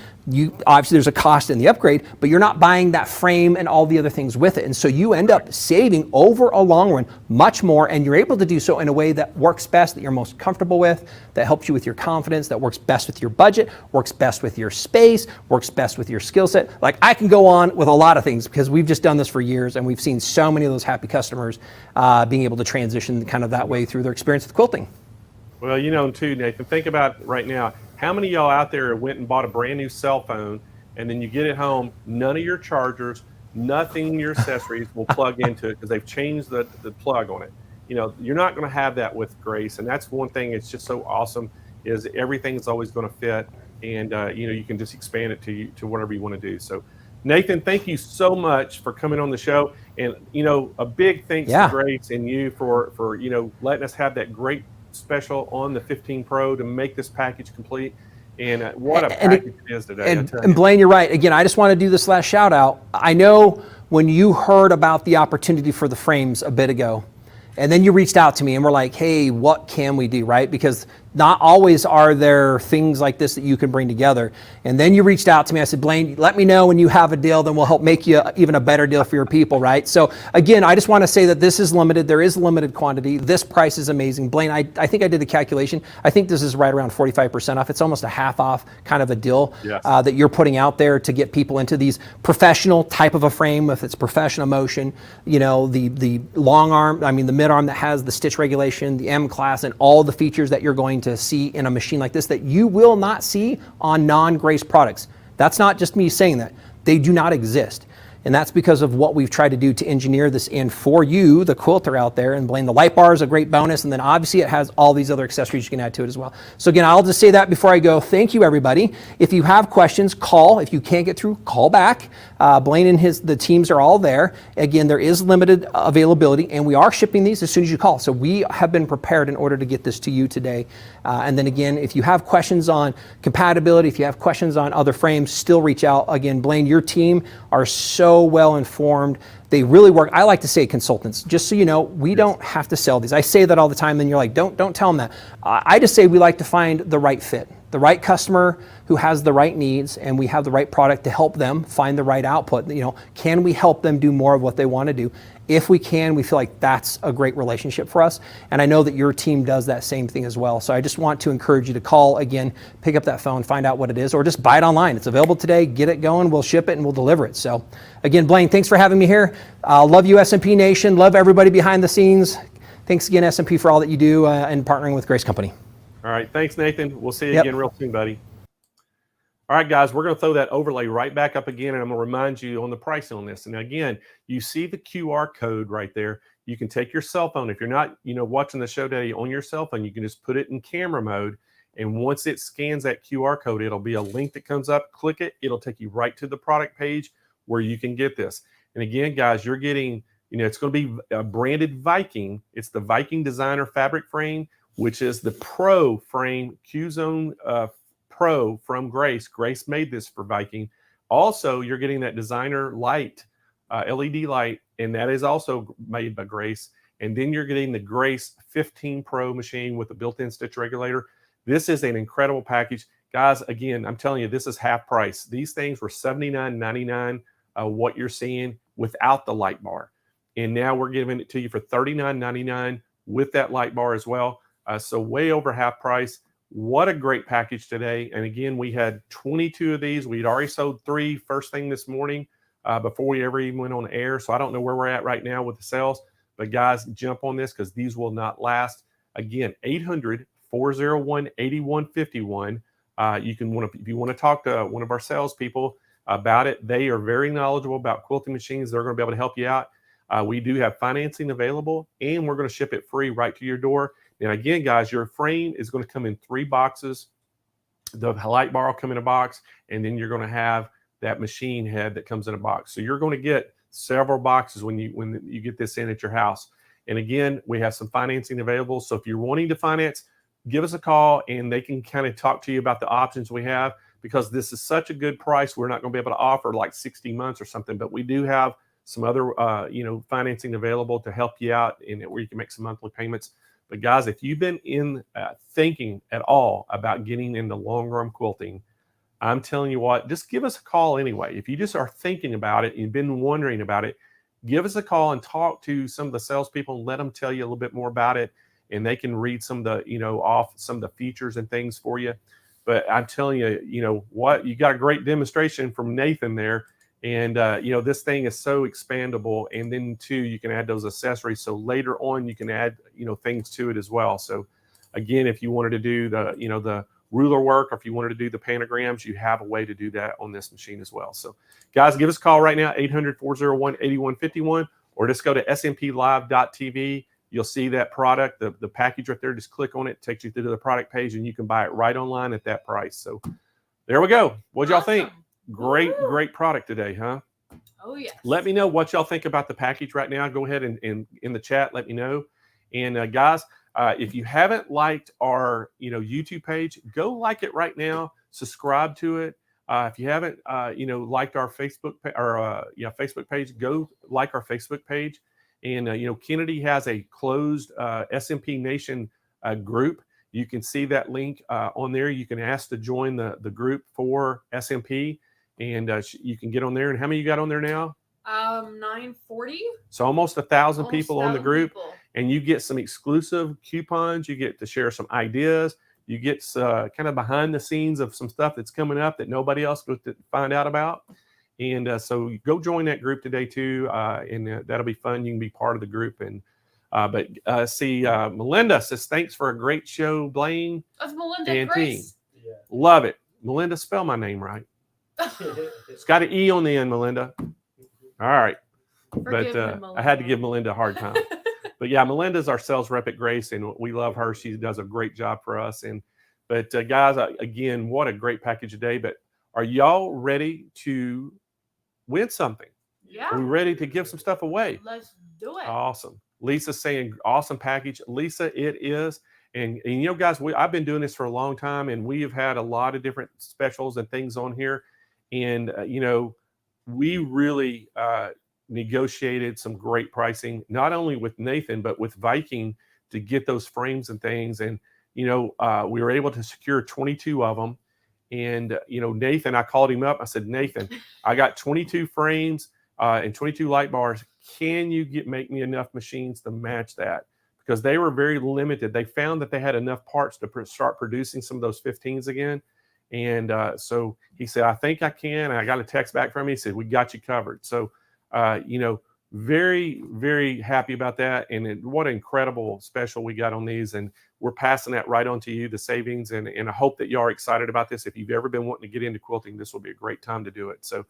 D: Obviously there's a cost in the upgrade, but you're not buying that frame and all the other things with it. And so you end up saving over a long run much more, and you're able to do so in a way that works best, that you're most comfortable with, that helps you with your confidence, that works best with your budget, works best with your space, works best with your skill set. Like I can go on with a lot of things because we've just done this for years and we've seen so many of those happy customers being able to transition kind of that way through their experience with quilting.
A: Well, too, Nathan, think about right now, how many of y'all out there went and bought a brand new cell phone and then you get it home, none of your chargers, nothing in your accessories will plug into it because they've changed the plug on it. You're not going to have that with Grace. And that's one thing it's just so awesome is everything's always going to fit. And, you can just expand it to whatever you want to do. So, Nathan, thank you so much for coming on the show. And, a big thanks to Grace and you for letting us have that great special on the 15 Pro to make this package complete. And what a package it is today.
D: And Blaine, you're right. Again, I just want to do this last shout out. I know when you heard about the opportunity for the frames a bit ago, and then you reached out to me and we're like, hey, what can we do, right? Because not always are there things like this that you can bring together. And then you reached out to me. I said, Blaine, let me know when you have a deal, then we'll help make you even a better deal for your people, right? So again, I just want to say that this is limited. There is limited quantity. This price is amazing. Blaine, I think I did the calculation. I think this is right around 45% off. It's almost a half off kind of a deal that you're putting out there to get people into these professional type of a frame, if it's professional motion, you know, the long arm, I mean the mid arm that has the stitch regulation, the M class, and all the features that you're going to see in a machine like this that you will not see on non-Grace products. That's not just me saying that. They do not exist. And that's because of what we've tried to do to engineer this in for you, the quilter out there. And Blaine, the light bar is a great bonus. And then obviously it has all these other accessories you can add to it as well. So again, I'll just say that before I go. Thank you, everybody. If you have questions, call. If you can't get through, call back. Blaine and the teams are all there. Again, there is limited availability, and we are shipping these as soon as you call. So we have been prepared in order to get this to you today. And then again, if you have questions on compatibility, if you have questions on other frames, still reach out. Again, Blaine, your team are so well informed. They really work. I like to say consultants, just so you know, we don't have to sell these. I say that all the time, and you're like, don't tell them that. I just say we like to find the right fit, the right customer who has the right needs, and we have the right product to help them find the right output. You know, can we help them do more of what they want to do? If we can, we feel like that's a great relationship for us. And I know that your team does that same thing as well. So I just want to encourage you to call again, pick up that phone, find out what it is, or just buy it online. It's available today. Get it going. We'll ship it and we'll deliver it. So again, Blaine, thanks for having me here. Love you, S&P Nation. Love everybody behind the scenes. Thanks again, S&P, for all that you do and partnering with Grace Company.
A: All right. Thanks, Nathan. We'll see you again real soon, buddy. All right, guys, we're going to throw that overlay right back up again, and I'm going to remind you on the pricing on this. And again, you see the QR code right there. You can take your cell phone. If you're not, watching the show today on your cell phone, you can just put it in camera mode. And once it scans that QR code, it'll be a link that comes up. Click it. It'll take you right to the product page where you can get this. And again, guys, you're getting, it's going to be a branded Viking. It's the Viking Designer Fabric Frame, which is the Pro Frame Q-Zone Pro from Grace. Grace made this for Viking. Also, you're getting that designer light, LED light, and that is also made by Grace. And then you're getting the Grace 15 Pro machine with a built-in stitch regulator. This is an incredible package. Guys, again, I'm telling you, this is half price. These things were $79.99, what you're seeing without the light bar. And now we're giving it to you for $39.99 with that light bar as well. So way over half price. What a great package today. And again, we had 22 of these. We'd already sold 3 first thing this morning before we ever even went on air. So I don't know where we're at right now with the sales. But guys, jump on this because these will not last. Again, 800-401-8151. If you want to talk to one of our salespeople about it, they are very knowledgeable about quilting machines. They're going to be able to help you out. We do have financing available, and we're going to ship it free right to your door. And again, guys, your frame is going to come in 3 boxes. The light bar will come in a box, and then you're going to have that machine head that comes in a box. So you're going to get several boxes when you get this in at your house. And again, we have some financing available. So if you're wanting to finance, give us a call, and they can kind of talk to you about the options we have, because this is such a good price. We're not going to be able to offer like 60 months or something, but we do have some other financing available to help you out in it where you can make some monthly payments. But guys, if you've been thinking at all about getting into long arm quilting, I'm telling you what, just give us a call anyway. If you just are thinking about it and you've been wondering about it, give us a call and talk to some of the salespeople and let them tell you a little bit more about it. And they can read some of the, off some of the features and things for you. But I'm telling you, you got a great demonstration from Nathan there. And, this thing is so expandable. And then, too, you can add those accessories. So later on, you can add, things to it as well. So, again, if you wanted to do the ruler work, or if you wanted to do the pentagrams, you have a way to do that on this machine as well. So, guys, give us a call right now, 800-401-8151, or just go to smplive.tv. You'll see that product, the package right there. Just click on it. It takes you to the product page, and you can buy it right online at that price. So, there we go. What'd y'all think? Great product today, huh?
B: Oh, yes.
A: Let me know what y'all think about the package right now. Go ahead and in the chat, let me know. And guys, if you haven't liked our YouTube page, go like it right now subscribe to it. If you haven't, liked our Facebook page, go like our Facebook page. And Kennedy has a closed SMP Nation group. You can see that link on there. You can ask to join the group for SMP, and you can get on there. And how many you got on there now?
B: 940.
A: So almost 1,000 people on the group,
B: people.
A: And you get some exclusive coupons. You get to share some ideas. You get kind of behind the scenes of some stuff that's coming up that nobody else goes to find out about. And so go join that group today too, and that'll be fun. You can be part of the group. And Melinda says, thanks for a great show, Blaine.
B: That's Melinda
A: and
B: Grace.
C: Yeah.
A: Love it. Melinda, spell my name right. It's got an E on the end, Melinda. All right.
B: Forgive me,
A: I had to give Melinda a hard time. But yeah, Melinda's our sales rep at Grace, and we love her. She does a great job for us. But guys, again, what a great package today. But are y'all ready to win something?
B: Yeah.
A: Are we ready to give some stuff away?
B: Let's do it.
A: Awesome. Lisa's saying awesome package. Lisa, it is. And guys, I've been doing this for a long time, and we have had a lot of different specials and things on here. And, we really negotiated some great pricing, not only with Nathan, but with Viking to get those frames and things. And, we were able to secure 22 of them. And, Nathan, I called him up. I said, Nathan, I got 22 frames and 22 light bars. Can you make me enough machines to match that? Because they were very limited. They found that they had enough parts to start producing some of those 15s again. And so he said, I think I can. And I got a text back from him. He said, we got you covered. So, very, very happy about that. And what an incredible special we got on these. And we're passing that right on to you, the savings. And I hope that y'all are excited about this. If you've ever been wanting to get into quilting, this will be a great time to do it. So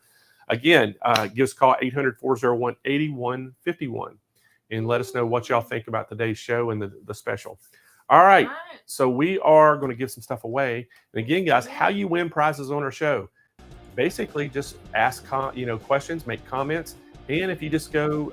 A: again, give us a call, 800-401-8151. And let us know what y'all think about today's show and the special. All right. So we are going to give some stuff away. And again, guys, how you win prizes on our show. Basically, just ask questions, make comments. And if you just go,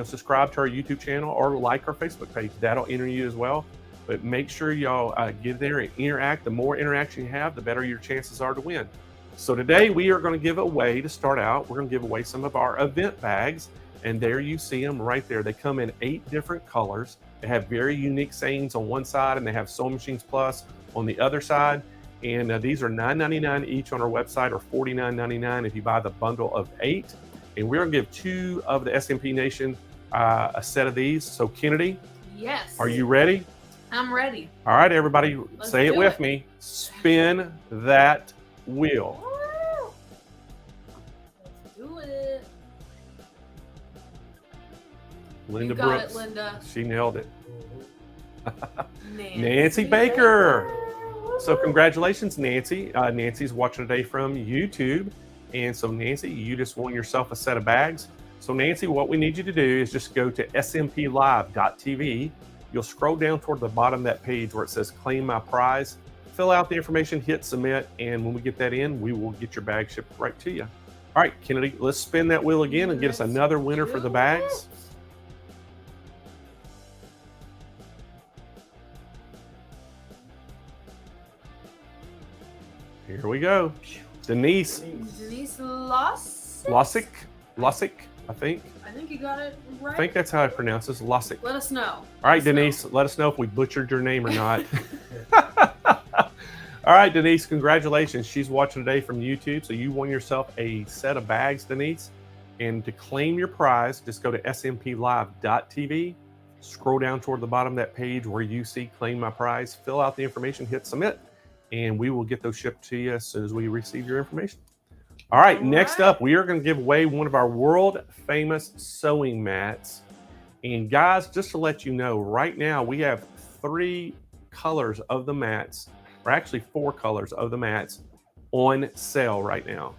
A: subscribe to our YouTube channel or like our Facebook page, that'll enter you as well. But make sure y'all get there and interact. The more interaction you have, the better your chances are to win. So today we are going to give away, to start out, we're going to give away some of our event bags. And there you see them right there. They come in 8 different colors. They have very unique sayings on one side, and they have Sewing Machines Plus on the other side. And these are $9.99 each on our website, or $49.99 if you buy the bundle of 8. And we're going to give 2 of the SMP Nation a set of these. So Kennedy,
B: yes.
A: Are you ready?
B: I'm ready.
A: All right, everybody,
B: Let's
A: say it
B: do
A: with
B: it.
A: me. Spin that wheel.
B: Woo! Let's do it.
A: Linda
B: You got
A: Brooks.
B: it, Linda.
A: She nailed it.
C: Mhm.
A: Nancy Baker. So congratulations, Nancy. Nancy's watching today from YouTube. And so Nancy, you just won yourself a set of bags. So Nancy, what we need you to do is just go to smplive.tv. You'll scroll down toward the bottom of that page where it says claim my prize. Fill out the information, hit submit. And when we get that in, we will get your bag shipped right to you. All right, Kennedy, let's spin that wheel again and get us another winner for the bags. Here we go. Denise
B: Denise Lossick.
A: Lossick, I think.
B: I think you got it right.
A: I think that's how I pronounce this, Lossick.
B: Let us know.
A: All right, Denise, let us know if we butchered your name or not. All right, Denise, congratulations. She's watching today from YouTube. So you won yourself a set of bags, Denise. And to claim your prize, just go to smplive.tv, scroll down toward the bottom of that page where you see claim my prize, fill out the information, hit submit, and we will get those shipped to you as soon as we receive your information. All right, next up, we are going to give away one of our world famous sewing mats. And guys, just to let you know, right now we have 3 colors of the mats, or actually 4 colors of the mats on sale right now.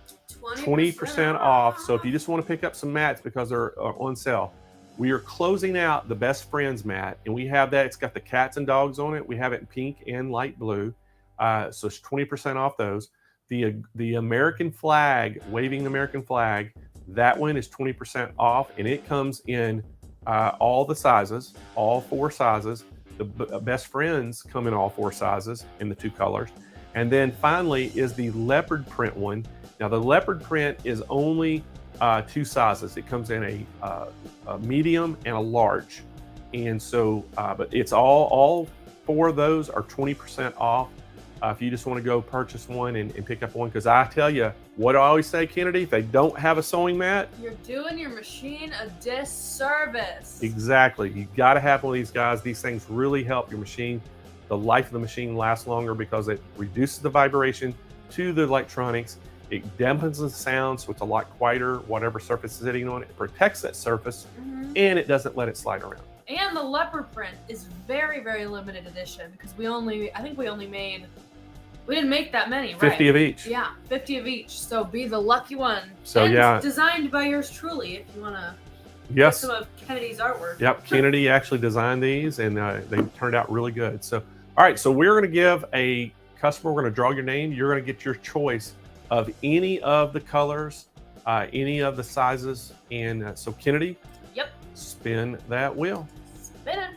A: 20% off. So if you just want to pick up some mats because they're on sale, we are closing out the Best Friends mat, and we have that. It's got the cats and dogs on it. We have it in pink and light blue. So it's 20% off those. The American flag, waving the American flag, that one is 20% off, and it comes in all the sizes, all 4 sizes. The Best Friends come in all 4 sizes in the 2 colors. And then finally is the leopard print one. Now the leopard print is only 2 sizes. It comes in a medium and a large. And so, but it's all 4 of those are 20% off. If you just want to go purchase one and pick up one, because I tell you what I always say, Kennedy, if they don't have a sewing mat,
B: you're doing your machine a disservice.
A: Exactly. You got to have one of these guys. These things really help your machine. The life of the machine lasts longer because it reduces the vibration to the electronics. It dampens the sound, so it's a lot quieter, whatever surface is sitting on it. It protects that surface, and it doesn't let it slide around.
B: And the leopard print is very, very limited edition because I think we didn't make that many, right?
A: 50 of each.
B: Yeah, 50 of each. So be the lucky one.
A: So
B: and
A: yeah,
B: designed by yours truly. If you want to.
A: Yes.
B: Some of Kennedy's artwork.
A: Yep. Kennedy actually designed these, and they turned out really good. So, all right. So we're going to give a customer. We're going to draw your name. You're going to get your choice of any of the colors, any of the sizes, and so Kennedy.
B: Yep.
A: Spin that wheel.
B: Spin it.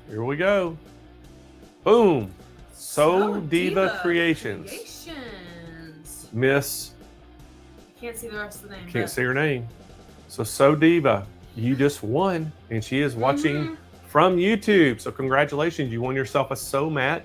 A: Here we go. Boom. Sew Diva Creations. Miss.
B: I can't see the rest of the name.
A: Can't see her name. So Sew Diva, you just won, and she is watching from YouTube. So congratulations, you won yourself a sew mat.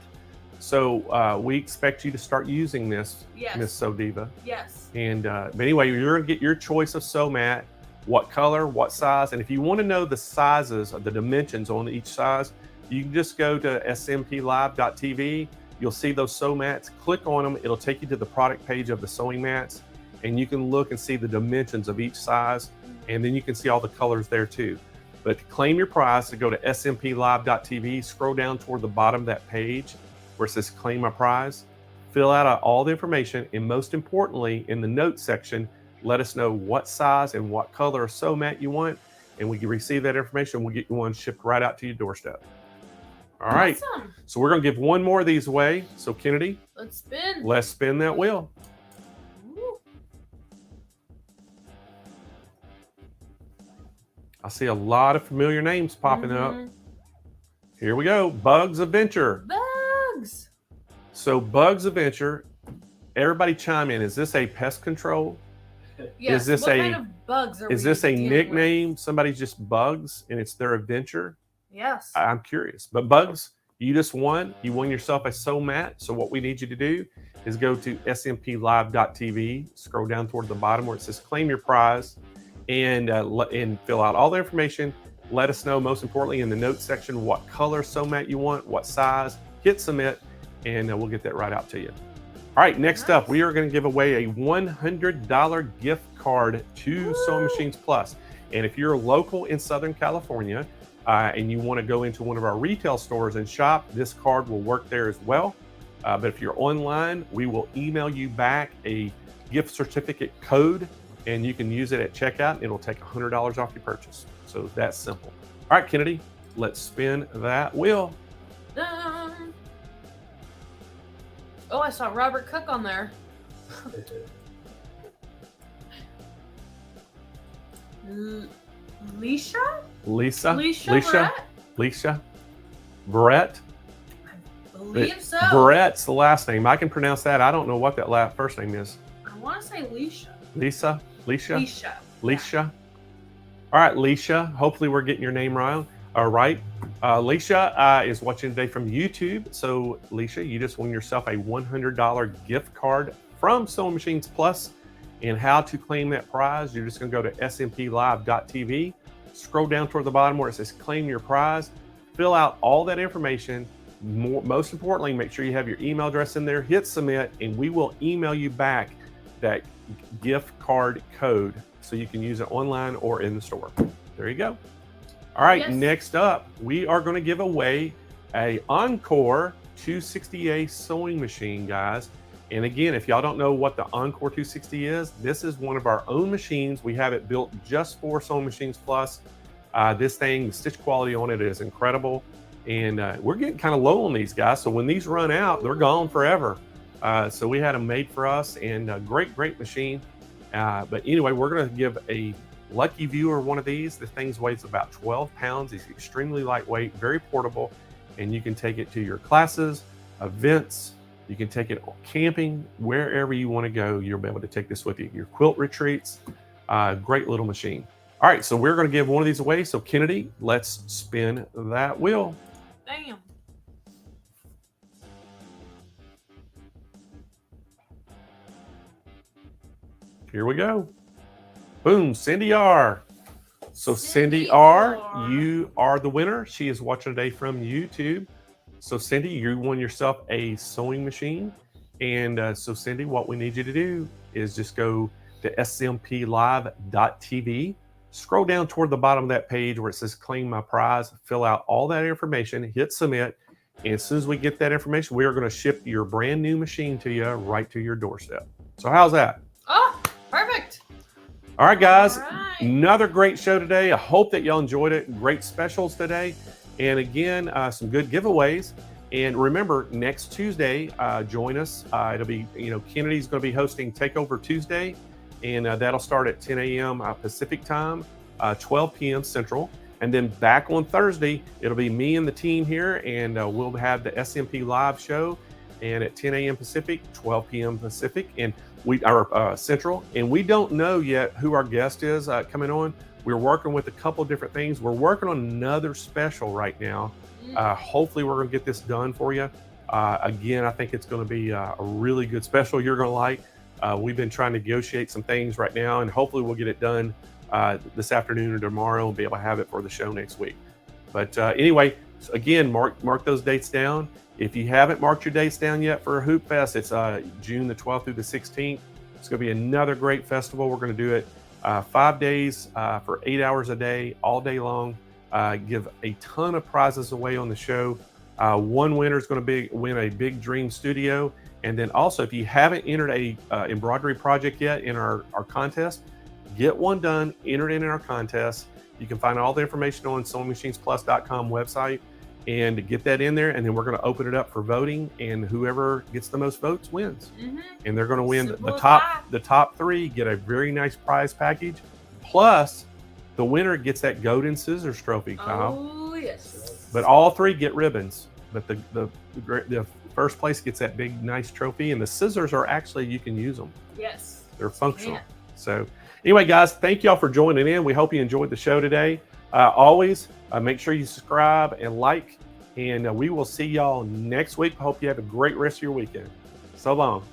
A: So we expect you to start using this,
B: yes.
A: Miss Sew Diva.
B: Yes.
A: And but anyway, you're gonna get your choice of sew mat, what color, what size, and if you want to know the sizes, the dimensions on each size, you can just go to smplive.tv. You'll see those sew mats. Click on them. It'll take you to the product page of the sewing mats, and you can look and see the dimensions of each size, and then you can see all the colors there too. But to claim your prize, to go to smplive.tv, scroll down toward the bottom of that page where it says claim my prize, fill out all the information, and most importantly, in the notes section, let us know what size and what color of sew mat you want, and we can receive that information. We'll get you one shipped right out to your doorstep. All right.
B: Awesome.
A: So we're going to give one more of these away. So Kennedy,
B: let's spin.
A: Let's spin that wheel.
B: Ooh.
A: I see a lot of familiar names popping up. Here we go. Bugs Adventure.
B: Bugs.
A: So Bugs Adventure, everybody chime in. Is this a pest control?
B: Yes.
A: Is this
B: what kind of bugs are
A: is
B: we
A: this a
B: dealing
A: nickname?
B: with?
A: Somebody's just Bugs and it's their adventure?
B: Yes.
A: I'm curious. But Bugs, you just won. You won yourself a sew mat. So what we need you to do is go to smplive.tv, scroll down toward the bottom where it says claim your prize, and fill out all the information. Let us know, most importantly, in the notes section, what color sew mat you want, what size. Hit submit, and we'll get that right out to you. All right, next up, we are going to give away a $100 gift card to Sewing Machines Plus. And if you're local in Southern California and you want to go into one of our retail stores and shop, this card will work there as well. But if you're online, we will email you back a gift certificate code, and you can use it at checkout, and it'll take $100 off your purchase. So that's simple. All right, Kennedy, let's spin that wheel.
B: Oh, I saw Robert Cook on there. Lisa? Brett? I believe so.
A: Brett's the last name. I can pronounce that. I don't know what that first name is.
B: I want to say
A: Lisa. Lisa?
B: Yeah.
A: All right, Leisha. Hopefully we're getting your name right. All right. Leisha is watching today from YouTube. So, Leisha, you just won yourself a $100 gift card from Sewing Machines Plus. And how to claim that prize, you're just going to go to smplive.tv, scroll down toward the bottom where it says claim your prize, fill out all that information. Most importantly, make sure you have your email address in there, hit submit, and we will email you back that gift card code so you can use it online or in the store. There you go. All right, Next up, we are going to give away a Encore 260A sewing machine, guys. And again, if y'all don't know what the Encore 260 is, this is one of our own machines. We have it built just for Sewing Machines Plus. This thing, the stitch quality on it is incredible. And we're getting kind of low on these guys. So when these run out, they're gone forever. So we had them made for us, and a great machine. But anyway, we're going to give a lucky viewer one of these. The thing weighs about 12 pounds. It's extremely lightweight, very portable, and you can take it to your classes, events. You can take it camping, wherever you want to go. You'll be able to take this with you. Your quilt retreats, great little machine. All right, so we're going to give one of these away. So Kennedy, let's spin that wheel.
B: Damn.
A: Here we go. Boom, Cindy R. So Cindy R, you are the winner. She is watching today from YouTube. So Cindy, you won yourself a sewing machine. And so Cindy, what we need you to do is just go to smplive.tv, scroll down toward the bottom of that page where it says claim my prize, fill out all that information, hit submit. And as soon as we get that information, we are going to ship your brand new machine to you right to your doorstep. So how's that?
B: Oh, perfect.
A: All right, guys,
B: All right.
A: Another great show today. I hope that y'all enjoyed it. Great specials today. And again, some good giveaways. And remember, next Tuesday, join us. It'll be, Kennedy's going to be hosting Takeover Tuesday, and that'll start at 10 a.m. Pacific time, 12 p.m. Central. And then back on Thursday, it'll be me and the team here, and we'll have the SMP Live show, and at 10 a.m. Pacific, 12 p.m. Pacific, and we are Central. And we don't know yet who our guest is coming on. We're working with a couple different things. We're working on another special right now. Hopefully we're going to get this done for you. Again, I think it's going to be a really good special you're going to like. We've been trying to negotiate some things right now, and hopefully we'll get it done this afternoon or tomorrow and be able to have it for the show next week. But anyway, again, mark those dates down. If you haven't marked your dates down yet for Hoop Fest, it's June the 12th through the 16th. It's going to be another great festival. We're going to do it 5 days for 8 hours a day, all day long. Give a ton of prizes away on the show. One winner is going to win a Big Dream Studio. And then also, if you haven't entered a embroidery project yet in our contest, get one done, enter it in our contest. You can find all the information on SewingMachinesPlus.com website and get that in there. And then we're going to open it up for voting, and whoever gets the most votes wins. And they're going to win the top three, get a very nice prize package. Plus, the winner gets that Golden Scissors trophy, Kyle.
B: Oh, yes.
A: But all three get ribbons. But the first place gets that big, nice trophy. And the scissors are actually, you can use them.
B: Yes.
A: They're functional. So anyway, guys, thank y'all for joining in. We hope you enjoyed the show today. Always make sure you subscribe and like. And we will see y'all next week. Hope you have a great rest of your weekend. So long.